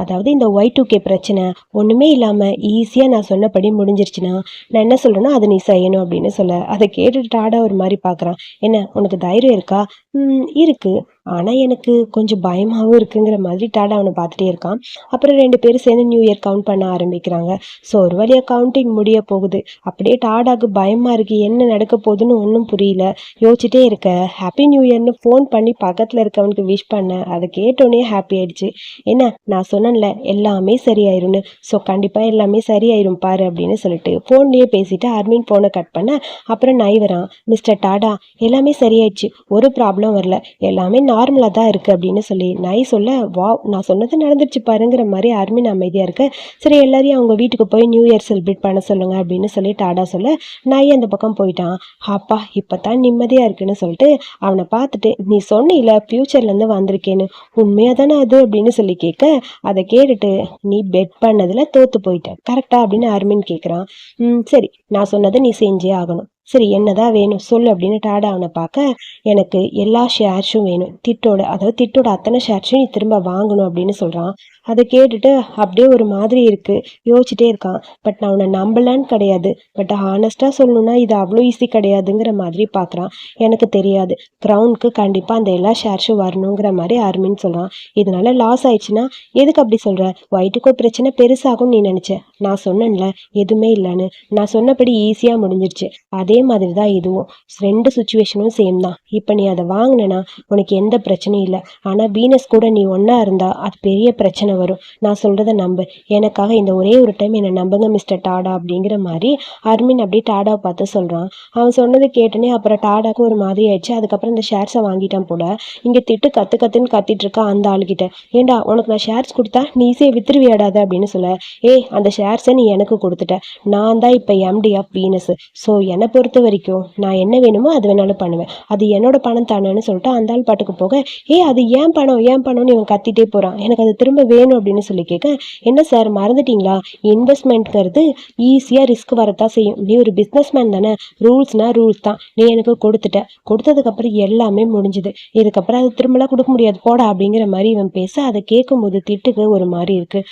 [SPEAKER 1] அதாவது இந்த Y2K பிரச்சனை ஒன்றுமே இல்லாமல் ஈஸியாக நான் சொன்னபடி முடிஞ்சிருச்சுன்னா நான் என்ன சொல்கிறேன்னா அதை நீ செய்யணும் அப்படின்னு சொல்ல, அதை கேட்டுட்டு டாடா ஒரு மாதிரி பார்க்குறான். என்ன உனக்கு தைரியம் இருக்கா? இருக்குது, ஆனால் எனக்கு கொஞ்சம் பயமாகவும் இருக்குங்கிற மாதிரி டாடா அவனை பார்த்துட்டே இருக்கான். அப்புறம் 2 பேரும் சேர்ந்து நியூ இயர் கவுண்ட் பண்ண ஆரம்பிக்கிறாங்க. ஸோ ஒரு வழியாக கவுண்டிங் முடிய போகுது. அப்படியே டாடாவுக்கு பயமாக இருக்குது, என்ன நடக்க போகுதுன்னு ஒன்றும் புரியல. யோசிச்சுட்டே இருக்க ஹாப்பி நியூ இயர்னு ஃபோன் பண்ணி பக்கத்தில் இருக்கவனுக்கு விஷ் பண்ண, அதை கேட்டோன்னே ஹாப்பி ஆயிடுச்சு. என்ன நான் சொன்னேன்ல எல்லாமே சரியாயிரும்னு, ஸோ கண்டிப்பாக எல்லாமே சரியாயிரும் பாரு அப்படின்னு சொல்லிட்டு ஃபோன்லேயே பேசிட்டு அரவிந்த் ஃபோனை கட் பண்ண, அப்புறம் நை வரான். மிஸ்டர் டாடா எல்லாமே சரியாயிடுச்சு, ஒரு ப்ராப்ளம் வரல, எல்லாமே நார்மலாக தான் இருக்குது அப்படின்னு சொல்லி நை சொல்ல, வா நான் சொன்னது நடந்துருச்சு பாருங்கிற மாதிரி அரவிந்த் அமைதியாக இருக்க, சரி எல்லாரையும் அவங்க வீட்டுக்கு போய் நியூ இயர் செலிப்ரேட் பண்ண சொல்லுங்க அப்படின்னு சொல்லி டாடா சொல்ல, நை அந்த பக்கம் போயிட்டான். அப்பா இப்போ தான் நிம்மதியாக இருக்குன்னு சொல்லிட்டு அவனை பார்த்துட்டு, நீ சொன்னில ஃப்யூச்சர்லேருந்து வந்திருக்கேன்னு, உண்மையாக தானே அது அப்படின்னு சொல்லி கேட்க, அதை கேட்டுட்டு நீ பெட் பண்ணதில் தோற்று போயிட்ட கரெக்டா அப்படின்னு அரவிந்த் கேட்குறான். சரி நான் சொன்னதை நீ செஞ்சே ஆகணும், சரி என்னதான் வேணும் சொல்லு அப்படின்னு டாடா அவனை பார்க்க, எனக்கு எல்லா ஷேர்ஸும் வேணும், திட்டோட அத்தனை ஷேர்ஸும் நீ திரும்ப வாங்கணும் அப்படின்னு சொல்கிறான். அதை கேட்டுட்டு அப்படியே ஒரு மாதிரி இருக்குது, யோசிச்சுட்டே இருக்கான். பட் நான் உன்னை நம்பலான்னு கிடையாது, பட் ஹானஸ்ட்டாக சொல்லணுன்னா இது அவ்வளோ ஈஸி கிடையாதுங்கிற மாதிரி பார்க்குறான். எனக்கு தெரியாது, க்ரௌனுக்கு கண்டிப்பாக அந்த எல்லா ஷேர்ஸும் வரணுங்கிற மாதிரி அரவிந்த் சொல்கிறான். இதனால லாஸ் ஆயிடுச்சுன்னா எதுக்கு அப்படி சொல்கிற, Y2K பிரச்சனை பெருசாகும்னு நீ நினச்ச, நான் சொன்னேன்ல எதுவுமே இல்லைன்னு, நான் சொன்னபடி ஈஸியாக முடிஞ்சிருச்சு. அதே மாதிரி தான் இதுவும், 2 சுச்சுவேஷனும் சேம் தான். இப்போ நீ அதை வாங்கினா உனக்கு எந்த பிரச்சனையும் இல்லை, ஆனால் வீனஸ் கூட நீ ஒன்றா இருந்தால் அது பெரிய பிரச்சனை வரும். நான் சொல்கிறத நம்பு, எனக்காக இந்த ஒரே ஒரு டைம் என்னை நம்புங்க மிஸ்டர் டாடா அப்படிங்கிற மாதிரி அரவிந்த் அப்படியே டாடாவை பார்த்து சொல்கிறான். அவன் சொன்னது கேட்டனே அப்புறம் டாடாவுக்கு ஒரு மாதிரி ஆயிடுச்சு. அதுக்கப்புறம் இந்த ஷேர்ஸை வாங்கிட்டான் போல. இங்கே திட்டு கற்றுன்னு கத்திட்டு இருக்கா அந்த ஆளுகிட்ட, ஏண்டா உனக்கு நான் ஷேர்ஸ் கொடுத்தா நீ ஈஸியாக வித்துருவியாடாத அப்படின்னு சொல்ல, அந்த ஷேர்ஸை நீ எனக்கு கொடுத்துட்ட, நான் தான் இப்போ MD ஆஃப் வீனஸ், ஸோ என்னை பொறுத்த வரைக்கும் நான் என்ன வேணுமோ அது வேணாலும் பண்ணுவேன், அது என்னோட பணம் தானேன்னு சொல்லிட்டு அந்த ஆள் பாட்டுக்கு போக, அது ஏன் பணம்னு இவன் கத்திட்டே போகிறான். எனக்கு அது திரும்ப வேணும் அப்படின்னு சொல்லி கேட்க, என்ன சார் மறந்துட்டீங்களா, இன்வெஸ்ட்மெண்ட்ங்கிறது ஈஸியாக ரிஸ்க் வரத்தான் செய்யும், நீ ஒரு பிஸ்னஸ் மேன் தானே, ரூல்ஸ்னா ரூல்ஸ் தான், நீ எனக்கு கொடுத்ததுக்கப்புறம் எல்லாமே முடிஞ்சுது, இதுக்கப்புறம் அது திரும்பலாம் கொடுக்க முடியாது போடா அப்படிங்கிற மாதிரி இவன் பேச, அதை கேட்கும்போது திட்டுக்கு ஒரு மாதிரி இருக்கு.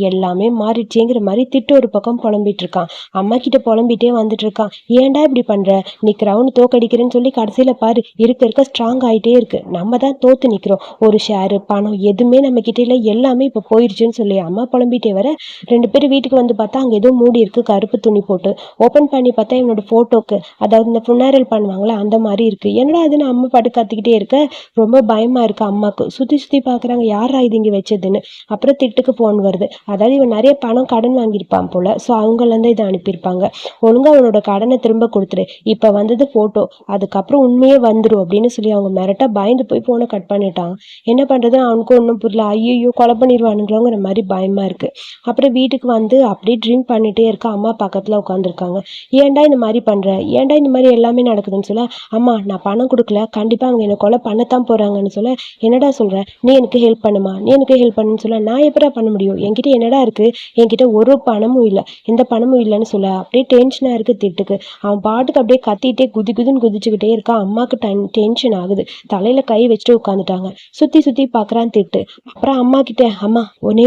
[SPEAKER 1] எல்லாமே மாறிடுச்சேங்கிற மாதிரி திட்டு ஒரு பக்கம் புலம்பிட்டு இருக்கான். அம்மா கிட்ட புலம்பிட்டே வந்துட்டு இருக்கான். ஏன்டா இப்படி பண்ற, நீ கிரவுண்ட் தோக்கடிக்கிறேன்னு சொல்லி கடைசியில பாரு இருக்க ஸ்ட்ராங் ஆகிட்டே இருக்கு, நம்ம தான் தோத்து நிற்கிறோம், ஒரு ஷேரு பணம் எதுவுமே நம்ம கிட்ட இல்லை, எல்லாமே இப்போ போயிடுச்சுன்னு சொல்லி அம்மா புலம்பிட்டே வர, 2 பேரும் வீட்டுக்கு வந்து பார்த்தா அங்கே ஏதோ மூடி இருக்கு, கருப்பு துணி போட்டு ஓப்பன் பண்ணி பார்த்தா இவனோட ஃபோட்டோக்கு, அதாவது இந்த ஃபுனரல் பண்ணுவாங்களே அந்த மாதிரி இருக்கு. என்னடா அதுன்னு அம்மா பாட்டு கத்திக்கிட்டே இருக்க, ரொம்ப பயமா இருக்கு அம்மாவுக்கு. சுற்றி பார்க்குறாங்க, யாரா இது இங்கே வச்சதுன்னு. அப்புறம் திட்டுக்கு ஃபோன் வருது, அதாவது இவன் நிறைய பணம் கடன் வாங்கியிருப்பான் போல, ஸோ அவங்கலேருந்து இதை அனுப்பியிருப்பாங்க, ஒழுங்கா அவனோட கடனை திரும்ப கொடுத்துரு, இப்போ வந்தது ஃபோட்டோ, அதுக்கப்புறம் உண்மையே வந்துடும் அப்படின்னு சொல்லி அவங்க மிரட்டா பயந்து போய் ஃபோனை கட் பண்ணிட்டான். என்ன பண்ணுறதுன்னு அவனுக்கும் ஒன்றும் புரியல, ஐயோ கொலை பண்ணிடுவானுங்களோங்கிற மாதிரி பயமாக இருக்குது. அப்புறம் வீட்டுக்கு வந்து அப்படியே ட்ரிங்க் பண்ணிகிட்டே இருக்க, அம்மா பக்கத்தில் உட்காந்துருக்காங்க. ஏன்டா இந்த மாதிரி பண்ணுற, ஏன்டா இந்த மாதிரி எல்லாமே நடக்குதுன்னு சொல்ல, அம்மா நான் பணம் கொடுக்கல, கண்டிப்பாக அவங்க என்னை கொலை பண்ணத்தான் போகிறாங்கன்னு சொல்ல, என்னடா சொல்கிற, நீ எனக்கு ஹெல்ப் பண்ணுமா, நீ எனக்கு ஹெல்ப் பண்ணுன்னு சொல்ல, நான் எப்படா பண்ண முடியும், என்கிட்ட என்னடா இருக்குது, என்கிட்ட ஒரு பணமும் இல்லை, எந்த பணமும் இல்லைன்னு சொல்ல, அப்படியே டென்ஷனாக இருக்குது திட்டுக்கு. அவன் பாட்டுக்கு அப்படியே கத்திட்டே குதிக்குதுன்னு குதிச்சுக்கிட்டே இருக்கான். அம்மாவுக்கு டென்ஷன் ஆகுது, தலையில் கை வச்சுட்டு உட்காந்துட்டாங்க. சுற்றி பார்க்குறான் திட்டு. அப்புறம் அம்மா கிட்ட, அம்மா ஒன்று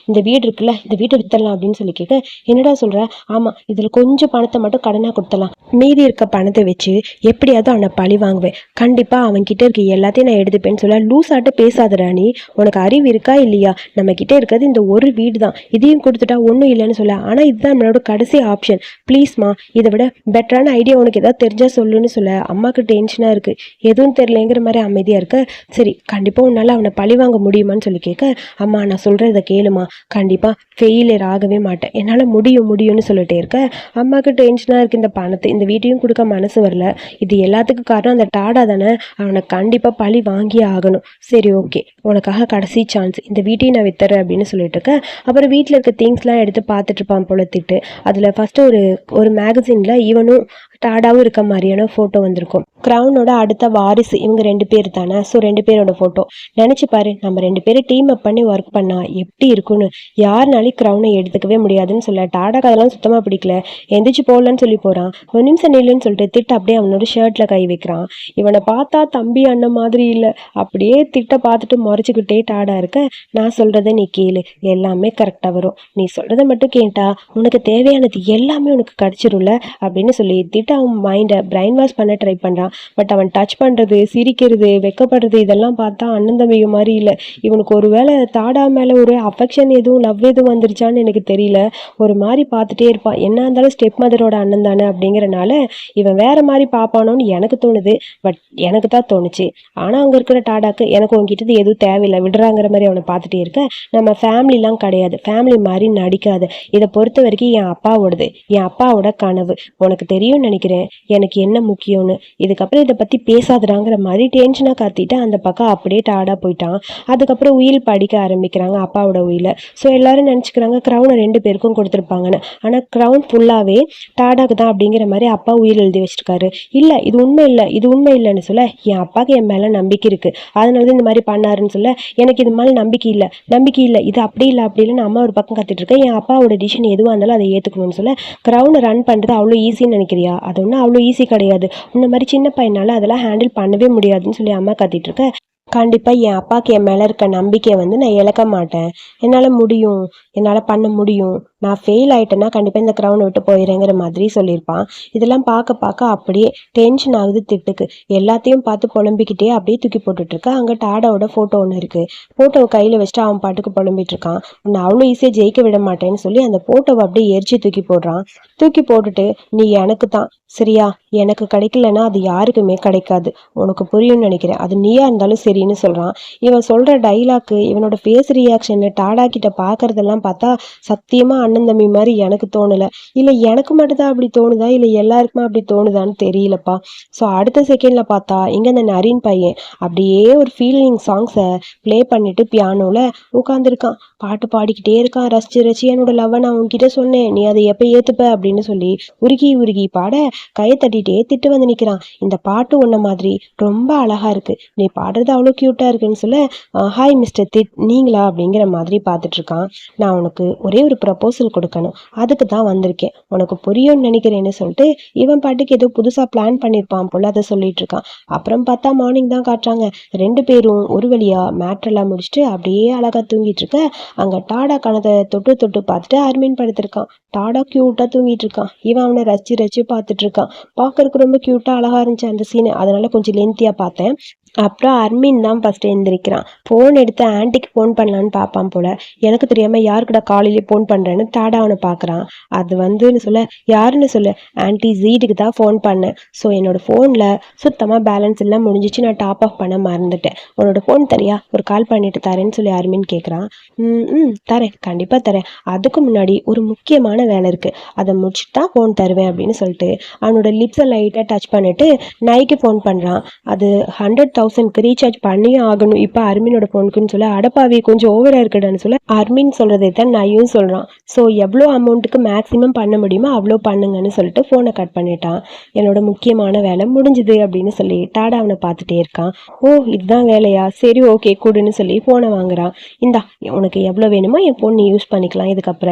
[SPEAKER 1] இந்த வீடு இருக்குல்ல, இந்த வீட்டை வித்தரலாம் அப்படின்னு சொல்லி கேட்க, என்னடா சொல்கிற, ஆமாம் இதில் கொஞ்சம் பணத்தை மட்டும் கடனாக கொடுத்தலாம், மீதி இருக்க பணத்தை வச்சு எப்படியாவது அவனை பழி வாங்குவேன், கண்டிப்பாக அவன்கிட்ட இருக்க எல்லாத்தையும் நான் எடுத்துப்பேன்னு சொல்ல, லூஸ் ஆட்டு பேசாதடா நீ, உனக்கு அறிவு இருக்கா இல்லையா, நம்ம கிட்ட இருக்கிறது இந்த ஒரு வீடு தான், இதையும் கொடுத்துட்டா ஒன்றும் இல்லைன்னு சொல்ல, ஆனால் இதுதான் நம்மளோட கடைசி ஆப்ஷன், ப்ளீஸ்மா இதை விட பெட்டரான சூப்பரான ஐடியா உனக்கு ஏதாவது தெரிஞ்சால் சொல்லுன்னு சொல்ல அம்மாவுக்கு டென்ஷனாக இருக்குது. எதுவும் தெரியலங்கிற மாதிரி அமைதியாக இருக்க. சரி கண்டிப்பாக உன்னால் அவனை பழி வாங்க முடியுமான்னு சொல்லி கேட்க, அம்மா நான் சொல்கிறத கேளுமா, கண்டிப்பாக ஃபெயிலியர் ஆகவே மாட்டேன், என்னால் முடியும்னு சொல்லிட்டே இருக்க. அம்மாவுக்கு டென்ஷனாக இருக்குது. இந்த பணத்தை இந்த வீட்டையும் கொடுக்க மனசு வரல. இது எல்லாத்துக்கும் காரணம் அந்த டாடா தானே, அவனை கண்டிப்பாக பழி வாங்கியே ஆகணும். சரி ஓகே, உனக்காக கடைசி சான்ஸ், இந்த வீட்டையும் நான் வித்துறேன் அப்படின்னு சொல்லிட்டு இருக்க. அப்புறம் வீட்டில் இருக்க திங்ஸ்லாம் எடுத்து பார்த்துட்டு இருப்பான் போல திட்டு. அதில் ஃபஸ்ட்டு ஒரு மேகசினில் இவனும் டாடாவும் இருக்க மாதிரியான ஃபோட்டோ வந்திருக்கும். க்ரௌனோட அடுத்த வாரிசு இவங்க 2 பேர் தானே. ஸோ 2 பேரோட ஃபோட்டோ. நினச்சி பாரு, நம்ம 2 பேரும் டீம் அப் பண்ணி ஒர்க் பண்ணா எப்படி இருக்குன்னு. யாருனாலையும் க்ரௌனை எடுத்துக்கவே முடியாதுன்னு சொல்ல டாடாக்கு அதெல்லாம் சுத்தமாக பிடிக்கல. எந்திரிச்சு போடலன்னு சொல்லி போகிறான். ஒரு நிமிஷம் நில்லுன்னு சொல்லிட்டு திட்டு அப்படியே அவனோட ஷர்ட்டில் கை வைக்கிறான். இவனை பார்த்தா தம்பி அண்ணன் மாதிரி இல்லை. அப்படியே திட்ட பார்த்துட்டு முறைச்சிக்கிட்டே டாடா இருக்க. நான் சொல்கிறத நீ கேளு, எல்லாமே கரெக்டாக வரும். நீ சொல்கிறத மட்டும் கேட்டா உனக்கு தேவையானது எல்லாமே உனக்கு கிடச்சிரும்ல அப்படின்னு சொல்லி திட்டு அவன் மைண்டை பிரைன் வாஷ் பண்ண ட்ரை பண்ணுறான். பட் அவன் டச் பண்ணுறது, சிரிக்கிறது, வெக்கப்படுறது இதெல்லாம் பார்த்தா அண்ணன் தம்பி மாதிரி இல்லை. இவனுக்கு ஒரு வேளை தாடா மேலே ஒரு அஃபெக்ஷன் எதுவும் லவ் எதுவும் வந்துருச்சான்னு எனக்கு தெரியல. ஒரு மாதிரி பார்த்துட்டே இருப்பான். என்ன இருந்தாலும் ஸ்டெப் மதரோட அண்ணன் தானே அப்படிங்கிறனால இவன் வேற மாதிரி பார்ப்பானோன்னு எனக்கு தோணுது. பட் எனக்கு தான் தோணுச்சு. ஆனால் அங்கே இருக்கிற டாடாக்கு எனக்கு உங்ககிட்ட எதுவும் தேவையில்லை விடுறாங்கிற மாதிரி அவனை பார்த்துட்டே இருக்க. நம்ம ஃபேமிலிலாம் கிடையாது, ஃபேமிலி மாதிரி நடிக்காது. இதை பொறுத்த வரைக்கும் என் அப்பாவோடது, என் அப்பாவோட கனவு. உனக்கு தெரியும்னு நினைக்கிறேன் எனக்கு என்ன முக்கியம்னு. இதுக்கப்புறம் இதை பற்றி பேசாதுறாங்கிற மாதிரி டென்ஷனாக காத்திட்டு அந்த பக்கம் அப்படியே டாடா போயிட்டான். அதுக்கப்புறம் உயில் படிக்க ஆரம்பிக்கிறாங்க, அப்பாவோட உயிலை. ஸோ எல்லாரும் நினச்சிக்கிறாங்க க்ரௌனை 2 பேருக்கும் கொடுத்துருப்பாங்கன்னு. ஆனால் க்ரௌன் ஃபுல்லாகவே டாடாக்கு தான் அப்படிங்கிற மாதிரி அப்பா உயில் எழுதி வச்சிருக்காரு. இல்லை இது உண்மை இல்லை, இது உண்மை இல்லைன்னு சொல்ல என் அப்பாவுக்கு என் மேலே நம்பிக்கை இருக்குது, அதனால தான் இந்த மாதிரி பண்ணாருன்னு சொல்ல எனக்கு இது மாதிரி நம்பிக்கை இல்லை, இது அப்படி இல்லை அப்படி இல்லைன்னு அம்மா ஒரு பக்கம் கத்திட்டு இருக்கேன். என் அப்பாவோட டிசிஷன் எதுவாக இருந்தாலும் அதை ஏற்றுக்கணும்னு சொல்ல க்ரௌனை ரன் பண்ணுறது அவ்வளோ ஈஸின்னு நினைக்கிறியா? அது ஒன்றும் அவ்வளோ ஈஸி கிடையாது. இந்த மாதிரி சின்ன பையனால அதெல்லாம் ஹேண்டில் பண்ணவே முடியாதுன்னு சொல்லி அம்மா கத்திட்டு இருக்க. கண்டிப்பாக என் அப்பாவுக்கு என் மேலே இருக்க நம்பிக்கையை நான் இழக்க மாட்டேன். என்னால் முடியும், என்னால் பண்ண முடியும். நான் ஃபெயில் ஆகிட்டேன்னா கண்டிப்பாக இந்த க்ரௌனை விட்டு போயிடுறேங்கிற மாதிரி சொல்லியிருப்பான். இதெல்லாம் பார்க்க அப்படியே டென்ஷன் ஆகுது திட்டுக்கு. எல்லாத்தையும் பார்த்து புலம்பிக்கிட்டே அப்படியே தூக்கி போட்டுட்ருக்கேன். அங்கே டாடாவோட ஃபோட்டோ ஒன்று இருக்குது. ஃபோட்டோவை கையில் வச்சுட்டு அவன் பாட்டுக்கு புலம்பிட்டு இருக்கான். நான் அவ்வளோ ஈஸியாக ஜெயிக்க விட மாட்டேன்னு சொல்லி அந்த ஃபோட்டோவை அப்படியே எரிச்சு தூக்கி போடுறான். தூக்கி போட்டுட்டு நீ எனக்கு தான் சரியா, எனக்கு கிடைக்கலன்னா அது யாருக்குமே கிடைக்காது, உனக்கு புரியும்னு நினைக்கிறேன், அது நீயா இருந்தாலும் சரின்னு சொல்கிறான். இவன் சொல்கிற டைலாக்கு, இவனோட ஃபேஸ் ரியாக்ஷன், டாடா கிட்ட பார்க்கறதெல்லாம் பார்த்தா சத்தியமாக அண்ணன் தம்பி மாதிரி எனக்கு தோணலை. இல்லை எனக்கு மட்டும்தான் அப்படி தோணுதா, இல்லை எல்லாருக்குமே அப்படி தோணுதான்னு தெரியலப்பா. ஸோ அடுத்த செகண்டில் பார்த்தா இங்கே அந்த நரீன் பையன் அப்படியே ஒரு ஃபீலிங் சாங்ஸை ப்ளே பண்ணிட்டு பியானோவில் உட்காந்துருக்கான். பாட்டு பாடிக்கிட்டே இருக்கான். ரசிச்சு என்னோட லவ்வை நான் உன்கிட்ட சொன்னேன், நீ அதை எப்போ ஏற்றுப்ப அப்படின்னு சொல்லி உருகி பாட கையை தட்டிகிட்டே திட்டு வந்து நிற்கிறான். இந்த பாட்டு ஒன்ன மாதிரி ரொம்ப அழகாக இருக்குது, நீ பாடுறது அவ்வளோ க்யூட்டாக இருக்குன்னு சொல்ல ஹாய் மிஸ்டர் திட், நீங்களா அப்படிங்கிற மாதிரி பார்த்துட்ருக்கான். நான் உனக்கு ஒரே ஒரு ப்ரப்போசல் கொடுக்கணும், அதுக்கு தான் வந்திருக்கேன், உனக்கு புரியும்னு நினைக்கிறேன்னு சொல்லிட்டு இவன் பாட்டுக்கு ஏதோ புதுசாக பிளான் பண்ணியிருப்பான் போல் அதை சொல்லிட்டு இருக்கான். அப்புறம் பார்த்தா மார்னிங் தான் காட்டுறாங்க. 2 பேரும் ஒரு வழியாக மேட்ரெல்லாம் முடிச்சுட்டு அப்படியே அழகாக தூங்கிட்டு இருக்க. அங்கே டாடா கணத்தை தொட்டு பார்த்துட்டு அர்மின் படுத்திருக்கான். டாடா க்யூட்டாக தூங்கிட்டு இருக்கான். இவன் அவனை ரசிச்சு பார்த்துட்டு இருக்கான். பார்க்கறதுக்கு ரொம்ப க்யூட்டாக அழகாக இருந்துச்சு அந்த சீனு, அதனால கொஞ்சம் லென்த்தியாக பார்த்தேன். அப்புறம் அர்மின் தான் ஃபஸ்ட்டு எழுந்திரிக்கிறான். ஃபோன் எடுத்து ஆன்ட்டிக்கு ஃபோன் பண்ணலான்னு பார்ப்பான் போல். எனக்கு தெரியாமல் யாருக்கிட்ட காலையிலே ஃபோன் பண்ணுறேன்னு டாடா அவனை பார்க்குறான். அது வந்துன்னு சொல்ல யாருன்னு சொல்ல, ஆன்ட்டி ஜீட்டுக்கு தான் ஃபோன் பண்ணேன். ஸோ என்னோடய ஃபோனில் சுத்தமாக பேலன்ஸ் எல்லாம் முடிஞ்சிச்சு, நான் டாப் ஆஃப் பண்ண மறந்துட்டேன், உன்னோட ஃபோன் தரியா, ஒரு கால் பண்ணிட்டு தரேன்னு சொல்லி அர்மின் கேட்குறான். தரேன், கண்டிப்பாக தரேன், அதுக்கு முன்னாடி ஒரு முக்கியமான வேலை இருக்குது, அதை முடிச்சுட்டு தான் ஃபோன் தருவேன் அப்படின்னு சொல்லிட்டு அவனோட லிப்ஸை லைட்டாக டச் பண்ணிவிட்டு நைக்கு ஃபோன் பண்ணுறான். அது 100,000க்கு ரீசார்ஜ் பண்ணியே ஆகணும் இப்போ அர்மினோட ஃபோனுக்குன்னு சொல்ல, அடப்பாவி கொஞ்சம் ஓவராக இருக்குடான்னு சொல்ல அர்மின் சொல்கிறதை தான் நையும் சொல்கிறான். ஸோ எவ்வளோ அமௌண்ட்டுக்கு மேக்ஸிமம் பண்ண முடியுமோ அவ்வளோ பண்ணுங்கன்னு சொல்லிட்டு ஃபோனை கட் பண்ணிட்டான். என்னோட முக்கியமான வேலை முடிஞ்சுது அப்படின்னு சொல்லி டாடா அவனை பார்த்துட்டே இருக்கான். ஓ இதுதான் வேலையா, சரி ஓகே கொடுன்னு சொல்லி ஃபோனை வாங்குறான். இந்தா உனக்கு எவ்வளோ வேணுமோ என் ஃபோன் நீ யூஸ் பண்ணிக்கலாம்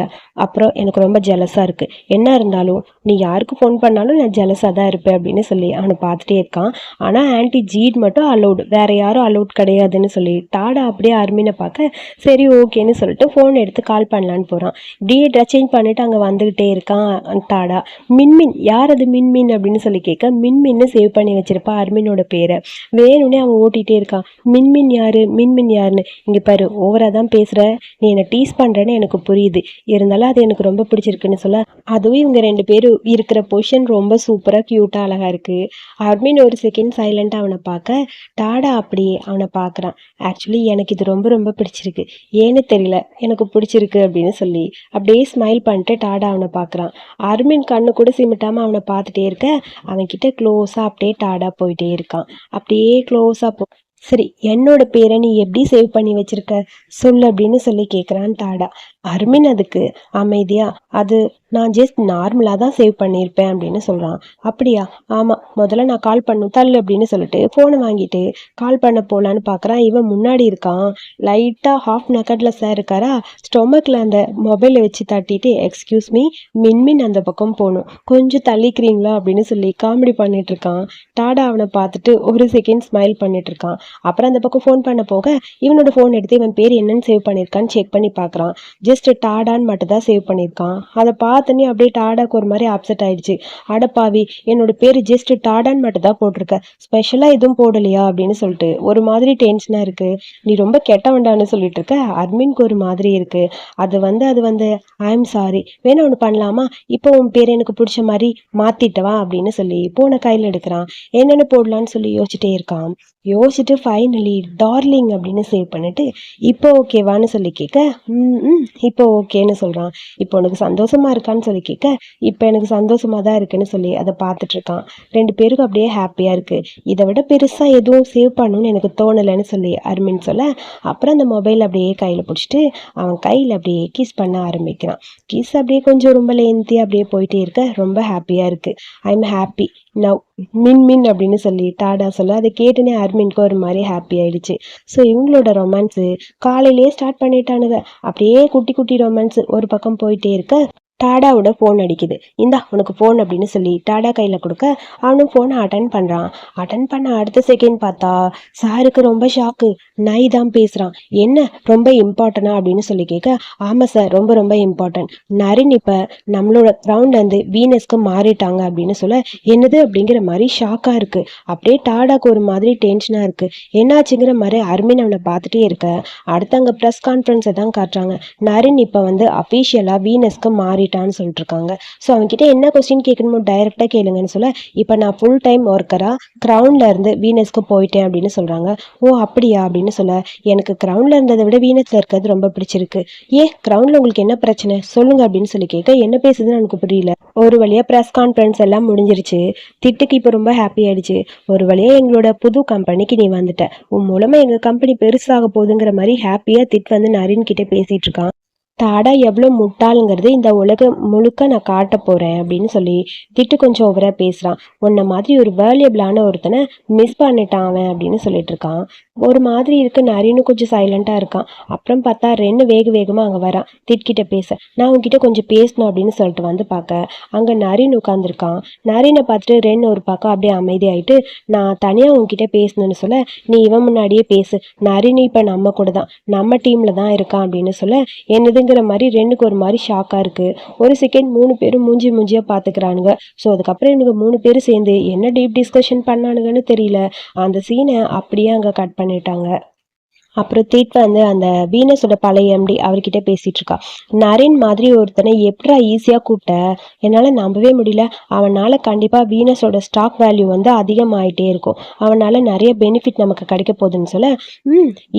[SPEAKER 1] அப்புறம் எனக்கு ரொம்ப ஜெலஸாக இருக்குது, என்ன இருந்தாலும் நீ யாருக்கு ஃபோன் பண்ணாலும் நான் ஜெலஸாக தான் இருப்பேன் அப்படின்னு சொல்லி அவனை பார்த்துட்டே இருக்கான். ஆனால் ஆன்ட்டி ஜீட் மட்டும் அலௌட், வேற யாரும் அலௌட் கிடையாதுன்னு சொல்லி டாடா அப்படியே அர்மினை பார்க்க சரி ஓகேன்னு சொல்லிட்டு ஃபோன் எடுத்து கால் பண்ணலான்னு போகிறான். இப்படியே ட்ரெஸ் சேஞ்ச் பண்ணிட்டு அங்கே வந்துகிட்டே இருக்கான் டாடா. மின்மின் யார் அது மின்மின் அப்படின்னு சொல்லி கேட்க மின்மின்னு சேவ் பண்ணி வச்சிருப்பா அர்மினோட பேரை. வேணும்னே அவன் ஓட்டிகிட்டே இருக்கான். மின்மின் யாரு மின்மின் யாருன்னு. இங்கே பாரு ஓவராக தான் பேசுகிற, நீ என்னை டீஸ் பண்ணுறேன்னு எனக்கு புரியுது, இருந்தாலும் அது எனக்கு ரொம்ப பிடிச்சிருக்குன்னு சொல்ல அதுவும் இவங்க ரெண்டு பேரும் இருக்கிற பொசிஷன் ரொம்ப சூப்பராக க்யூட்டாக அழகாக இருக்குது. அர்மின் ஒரு செகண்ட் சைலண்ட்டாக அவனை பார்க்க டாடா அப்படி அவனை பார்க்குறான். ஆக்சுவலி எனக்கு இது ரொம்ப ரொம்ப பிடிச்சிருக்கு, ஏன்னு தெரியல எனக்கு பிடிச்சிருக்கு அப்படின்னு சொல்லி அப்படியே ஸ்மைல் பண்ணிட்டு டாடா அவனை பார்க்குறான். அர்மின் கண்ணு கூட சிமிட்டாமல் அவனை பார்த்துட்டே இருக்க அவன்கிட்ட க்ளோஸாக அப்படியே டாடா போயிட்டே இருக்கான். அப்படியே க்ளோஸாக சரி என்னோட பேரை நீ எப்படி சேவ் பண்ணி வச்சிருக்க சொல்லு அப்படின்னு சொல்லி கேட்குறான் டாடா. அர்மின் அதுக்கு அமைதியா அது நான் ஜஸ்ட் நார்மலாக தான் சேவ் பண்ணியிருப்பேன் அப்படின்னு சொல்கிறான். அப்படியா, ஆமாம், முதல்ல நான் கால் பண்ணும் தள்ளு அப்படின்னு சொல்லிட்டு ஃபோனை வாங்கிட்டு கால் பண்ண போகலான்னு பார்க்குறான். இவன் முன்னாடி இருக்கான். லைட்டாக ஹாஃப் நக்கட்டில் சார் இருக்காரா, ஸ்டொமக்கில் அந்த மொபைலை வச்சு தட்டிட்டு எக்ஸ்கியூஸ் மீ மின்மின் அந்த பக்கம் போகணும், கொஞ்சம் தள்ளிக்கிறீங்களா அப்படின்னு சொல்லி காமெடி பண்ணிட்டு இருக்கான். டாடா அவனை பார்த்துட்டு ஒரு செகண்ட் ஸ்மைல் பண்ணிட்டு இருக்கான். அப்புறம் அந்த பக்கம் ஃபோன் பண்ண போக இவனோட ஃபோன் எடுத்து இவன் பேர் என்னன்னு சேவ் பண்ணியிருக்கான்னு செக் பண்ணி பார்க்குறான். ஜஸ்ட் டாடான்னு மட்டும் தான் சேவ் பண்ணியிருக்கான். அதை பார்த்தோன்னே அப்படியே டாடாக்கு ஒரு மாதிரி அப்செட் ஆயிடுச்சு. அடப்பாவி, என்னோட பேர் ஜஸ்ட் டாடான்னு மட்டும் தான் போட்டிருக்க, ஸ்பெஷலாக எதுவும் போடலையா அப்படின்னு சொல்லிட்டு ஒரு மாதிரி டென்ஷனாக இருக்கு. நீ ரொம்ப கெட்டவண்டான்னு சொல்லிட்டு இருக்க. அட்மின்க்கு ஒரு மாதிரி இருக்கு. அது வந்து ஐ எம் சாரி, வேணா ஒன்று பண்ணலாமா, இப்போ உன் பேர் எனக்கு பிடிச்ச மாதிரி மாத்திட்டவா அப்படின்னு சொல்லி போன கையில் எடுக்கிறான். என்னென்ன போடலான்னு சொல்லி யோசிச்சுட்டே இருக்கான். யோசிச்சுட்டு ஃபைனலி டார்லிங் அப்படின்னு சேவ் பண்ணிட்டு இப்போ ஓகேவான்னு சொல்லி கேட்க இப்போ ஓகேன்னு சொல்கிறான். இப்போ உனக்கு சந்தோஷமா இருக்கான்னு சொல்லி கேட்க இப்போ எனக்கு சந்தோஷமா தான் இருக்குன்னு சொல்லி அதை பார்த்துட்டு இருக்கான். ரெண்டு பேருக்கும் அப்படியே ஹாப்பியாக இருக்குது. இதை விட பெருசாக எதுவும் சேவ் பண்ணணும்னு எனக்கு தோணலைன்னு சொல்லி அருமின்னு சொல்ல அப்புறம் அந்த மொபைல் அப்படியே கையில் பிடிச்சிட்டு அவன் கையில் அப்படியே கிஸ் பண்ண ஆரம்பிக்கிறான். கிஸ் அப்படியே கொஞ்சம் ரொம்ப லேந்தி அப்படியே போயிட்டே இருக்க ரொம்ப ஹாப்பியாக இருக்குது. ஐ எம் ஹாப்பி நவ் மின் அப்படின்னு சொல்லி டாடா சொல்ல அதை கேட்டுனே அர்மின்க்கு ஒரு மாதிரி ஹாப்பி ஆயிடுச்சு. ஸோ இவங்களோட ரொமான்ஸு காலையிலேயே ஸ்டார்ட் பண்ணிட்டானுங்க. அப்படியே குட்டி குட்டி ரொமான்ஸ் ஒரு பக்கம் போயிட்டே இருக்க டாடாவோட ஃபோன் அடிக்குது. இந்தா உனக்கு ஃபோன் அப்படின்னு சொல்லி டாடா கையில் கொடுக்க அவனும் ஃபோனை அட்டன் பண்ணுறான். அட்டன் பண்ண அடுத்த செகண்ட் பார்த்தா சாருக்கு ரொம்ப ஷாக்கு. நை தான் பேசுகிறான். என்ன ரொம்ப இம்பார்ட்டனா அப்படின்னு சொல்லி கேட்க ஆமாம் சார் ரொம்ப ரொம்ப இம்பார்ட்டன்ட், நரின் இப்போ நம்மளோட கிரவுண்ட்லேருந்து வீனஸ்க்கு மாறிட்டாங்க அப்படின்னு சொல்ல என்னது அப்படிங்கிற மாதிரி ஷாக்காக இருக்குது. அப்படியே டாடாக்கு ஒரு மாதிரி டென்ஷனாக இருக்குது. என்னாச்சுங்கிற மாதிரி அர்மின் அவனை பார்த்துட்டே இருக்க அடுத்து அங்கே ப்ரெஸ் கான்ஃபரன்ஸை தான் காட்டுறாங்க. நரின் இப்போ அஃபீஷியலாக வீனஸ்க்கு மாறி சொல்லிட்டு இருக்காங்க. ஸோ அவன்கிட்ட என்ன கொஸ்டின் கேட்கணுமோ டைரக்டா கேளுங்கன்னு சொல்ல இப்போ நான் ஃபுல் டைம் ஒர்க்கரா கிரவுண்ட்ல இருந்து வீனஸ்க்கு போயிட்டேன் அப்படின்னு சொல்றாங்க. ஓ அப்படியா அப்படின்னு சொல்ல எனக்கு கிரவுண்ட்ல இருந்ததை விட வீனஸ்ல இருக்கிறது ரொம்ப பிடிச்சிருக்கு. ஏன் கிரவுண்ட்ல உங்களுக்கு என்ன பிரச்சனை சொல்லுங்க அப்படின்னு சொல்லி கேட்க என்ன பேசுதுன்னு எனக்கு புரியல. ஒரு வழியா ப்ரெஸ் கான்ஃபரன்ஸ் எல்லாம் முடிஞ்சிருச்சு. திட்டுக்கு இப்போ ரொம்ப ஹாப்பி ஆயிடுச்சு. ஒரு வழியா எங்களோட புது கம்பெனிக்கு நீ வந்துட்ட, உன் மூலமா எங்க கம்பெனி பெருசாக போகுதுங்கிற மாதிரி ஹாப்பியா திட்டு நரின் கிட்ட பேசிட்டு இருக்கான். டாடா எவ்வளோ முட்டாளுங்கிறது இந்த உலகம் முழுக்க நான் காட்ட போகிறேன் அப்படின்னு சொல்லி திட்டு கொஞ்சம் ஓவராக பேசுகிறான். உன்ன மாதிரி ஒரு வேல்யூபிளான ஒருத்தனை மிஸ் பண்ணிட்டான் அவன் அப்படின்னு சொல்லிட்டு இருக்கான். ஒரு மாதிரி இருக்கு. நரின்னு கொஞ்சம் சைலண்ட்டாக இருக்கான். அப்புறம் பார்த்தா ரெண்டு வேகமாக அங்கே வரான் திட்கிட்ட பேச. நான் உங்ககிட்ட கொஞ்சம் பேசணும் அப்படின்னு சொல்லிட்டு வந்து பார்க்க அங்கே நரின் உட்காந்துருக்கான். நரினை பார்த்துட்டு ரெண்டு ஒரு பக்கம் அப்படியே அமைதியாயிட்டு நான் தனியாக உங்ககிட்ட பேசணும்னு சொல்ல நீ இவன் முன்னாடியே பேசு, நரின் இப்போ நம்ம கூட தான் நம்ம டீமில் தான் இருக்கான் அப்படின்னு சொல்ல என்னது மாதிரி ரெண்டுக்கு ஒரு மாதிரி ஷாக்கா இருக்கு. ஒரு செகண்ட் மூணு பேரும் மூஞ்சியா பாத்துக்கிறானுங்க. ஸோ அதுக்கப்புறம் இவங்க மூணு பேரும் சேர்ந்து என்ன டீப் டிஸ்கஷன் பண்ணானுங்கன்னு தெரியல. அந்த சீனை அப்படியே அங்க கட் பண்ணிட்டாங்க. அப்புறம் தீட் அந்த வீனஸோட பழைய எம்டி அவர்கிட்ட பேசிட்டு இருக்கா. நரின் மாதிரி ஒருத்தனை எப்படா ஈஸியாக கூப்பிட்ட, என்னால் நம்பவே முடியல. அவனால் கண்டிப்பாக வீனஸோட ஸ்டாக் வேல்யூ அதிகமாகிட்டே இருக்கும். அவனால் நிறைய பெனிஃபிட் நமக்கு கிடைக்க போகுதுன்னு சொல்ல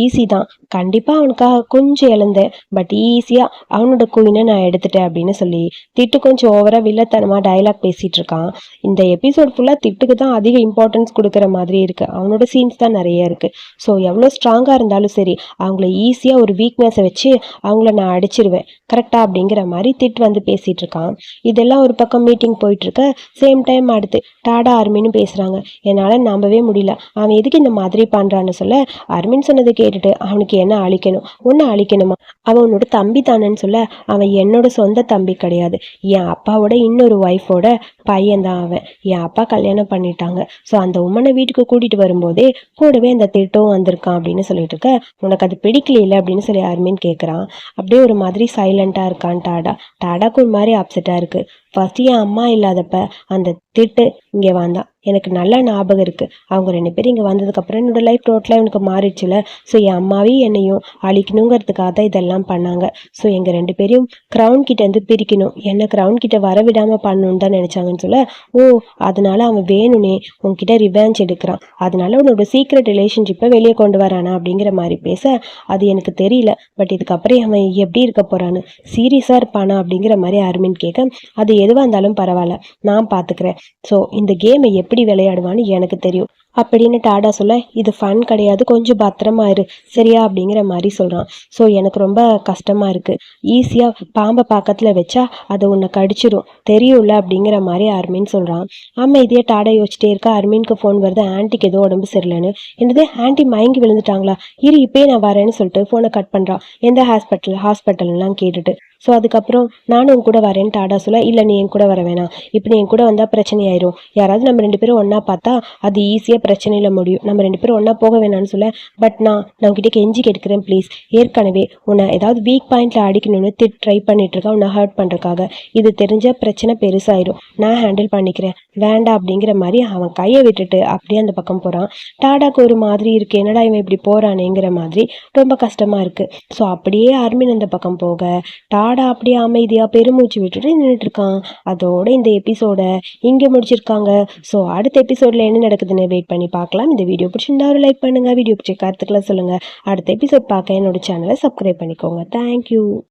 [SPEAKER 1] ஈஸி தான், கண்டிப்பாக அவனுக்காக கொஞ்சம் இழந்தேன், பட் ஈஸியாக அவனோட குயினை நான் எடுத்துட்டேன் அப்படின்னு சொல்லி திட்டு கொஞ்சம் ஓவராக வில்லத்தனமாக டைலாக் பேசிகிட்டு இருக்கான். இந்த எபிசோட் ஃபுல்லாக திட்டுக்கு தான் அதிக இம்பார்ட்டன்ஸ் கொடுக்குற மாதிரி இருக்குது. அவனோட சீன்ஸ் தான் நிறைய இருக்குது. ஸோ எவ்வளோ ஸ்ட்ராங்காக இருந்தாலும் இருந்தாலும் சரி அவங்கள ஈஸியாக ஒரு வீக்னஸை வச்சு அவங்கள நான் அடிச்சிருவேன் கரெக்டா அப்படிங்கிற மாதிரி திட்டு வந்து பேசிகிட்டு இருக்கான். இதெல்லாம் ஒரு பக்கம் மீட்டிங் போயிட்டுருக்க சேம் டைம் அடுத்து டாடா அர்மின்னு பேசுகிறாங்க. என்னால் நம்பவே முடியல, அவன் எதுக்கு இந்த மாதிரி பண்ணுறான்னு சொல்ல அர்மின் சொன்னதை கேட்டுட்டு அவனுக்கு என்ன அழிக்கணும், ஒன்று அழிக்கணுமா, அவன் உன்னோட தம்பி தானேன்னு சொல்ல அவன் என்னோட சொந்த தம்பி கிடையாது, என் அப்பாவோட இன்னொரு ஒய்ஃபோட பையன்தான் அவன். என் அப்பா கல்யாணம் பண்ணிட்டாங்க. ஸோ அந்த உமனை வீட்டுக்கு கூட்டிகிட்டு வரும்போதே கூடவே அந்த திட்டம் வந்திருக்கான் அப்படின்னு சொல்லிட்டு இருக்க. உனக்கு அது பிடிக்கல அப்படின்னு சொல்லி அர்மின் கேட்குறான். அப்படியே ஒரு மாதிரி சைலண்ட்டாக இருக்கான் டாடா. டாடாக்கு ஒரு மாதிரி அப்செட்டாக இருக்குது. ஃபஸ்ட்டு என் அம்மா இல்லாதப்ப அந்த திட்டு இங்கே வந்தான். எனக்கு நல்ல ஞாபகம் இருக்குது. அவங்க 2 பேரும் இங்கே வந்ததுக்கப்புறம் என்னோடய லைஃப் டோட்டலாக எனக்கு மாறிடுச்சுல. ஸோ என் அம்மாவையும் என்னையும் அழிக்கணுங்கிறதுக்காக தான் இதெல்லாம் பண்ணாங்க. ஸோ எங்கள் 2 பேரையும் க்ரௌன் கிட்டேருந்து பிரிக்கணும், என்னை க்ரௌன் கிட்ட வரவிடாமல் பண்ணணுன்னு தான் நினச்சாங்கன்னு சொல்ல, ஓ அதனால அவன் வேணும்னே உன்கிட்ட ரிவெஞ்ச் எடுக்கிறான், அதனால உன்னோட சீக்ரெட் ரிலேஷன்ஷிப்பை வெளியே கொண்டு வரானா அப்படிங்கிற மாதிரி பேச, அது எனக்கு தெரியல, பட் இதுக்கப்புறம் அவன் எப்படி இருக்க போகிறான்னு சீரியஸாக இருப்பானா அப்படிங்கிற மாதிரி அர்மின் கேட்க, அது எதுவாக இருந்தாலும் பரவாயில்ல, நான் பார்த்துக்கிறேன். ஸோ இந்த கேமை எப்படி விளையாடுவான்னு எனக்கு தெரியும் அப்படின்னு டாடா சொல்ல, இது ஃபன் கிடையாது, கொஞ்சம் பத்திரமா இரு சரியா அப்படிங்கிற மாதிரி சொல்கிறான். ஸோ எனக்கு ரொம்ப கஷ்டமாக இருக்குது, ஈஸியாக பாம்பை பக்கத்தில் வச்சா அதை உன்னை கடிச்சிடும் தெரியும்ல அப்படிங்கிற மாதிரி அர்மின் சொல்கிறான். ஆமாம், இதே டாடா யோசிச்சிட்டே இருக்கா. அர்மினுக்கு ஃபோன் வருது, ஆன்ட்டிக்கு ஏதோ உடம்பு சரியில்லைன்னு. என்னது ஆன்ட்டி மயங்கி விழுந்துட்டாங்களா, இரு இப்போயே நான் வரேன்னு சொல்லிட்டு ஃபோனை கட் பண்ணுறான். எந்த ஹாஸ்பிட்டல்லாம் கேட்டுட்டு. ஸோ அதுக்கப்புறம் நானும் உன் கூட வரேன்னு டாடா சொல்ல, இல்லை நீ என் கூட வர வேணாம், இப்போ நீ என் கூட வந்தால் பிரச்சனை ஆயிரும், யாராவது நம்ம 2 பேரும் ஒன்றா பார்த்தா அது ஈஸியாக பிரச்சனையில் முடியும், நம்ம 2 பேரும் ஒன்றா போக வேணாம்னு சொல்ல, பட் நான் உங்ககிட்ட கெஞ்சி கேட்குறேன் ப்ளீஸ், ஏற்கனவே உன்னை ஏதாவது வீக் பாயிண்டில் அடிக்கணும்னு ட்ரை பண்ணிட்டுருக்கேன் உன்னை ஹர்ட் பண்ணுறக்காக, இது தெரிஞ்ச பிரச்சனை பெருசாயிரும், நான் ஹேண்டில் பண்ணிக்கிறேன் வேண்டாம் அப்படிங்கிற மாதிரி அவன் கையை விட்டுட்டு அப்படியே அந்த பக்கம் போகிறான். டாடாக்கு ஒரு மாதிரி இருக்குது, என்னடா இவன் இப்படி போகிறானேங்கிற மாதிரி ரொம்ப கஷ்டமாக இருக்குது. ஸோ அப்படியே அர்மின் அந்த பக்கம் போக டாடா அப்படியே அமைதியாக பெருமூச்சு விட்டுட்டு நின்றுட்டு இருக்கான். அதோட இந்த எபிசோட இங்கே முடிச்சிருக்காங்க. ஸோ அடுத்த எபிசோடில் என்ன நடக்குதுன்னு வெயிட் பண்ணி பார்க்கலாம். இந்த வீடியோ பிடிச்சிருந்தா ஒரு லைக் பண்ணுங்கள், வீடியோ பிடிச்ச கருத்துக்களை சொல்லுங்கள். அடுத்த எபிசோட் பார்க்க என்னோட சேனலை சப்ஸ்கிரைப் பண்ணிக்கோங்க. தேங்க்யூ.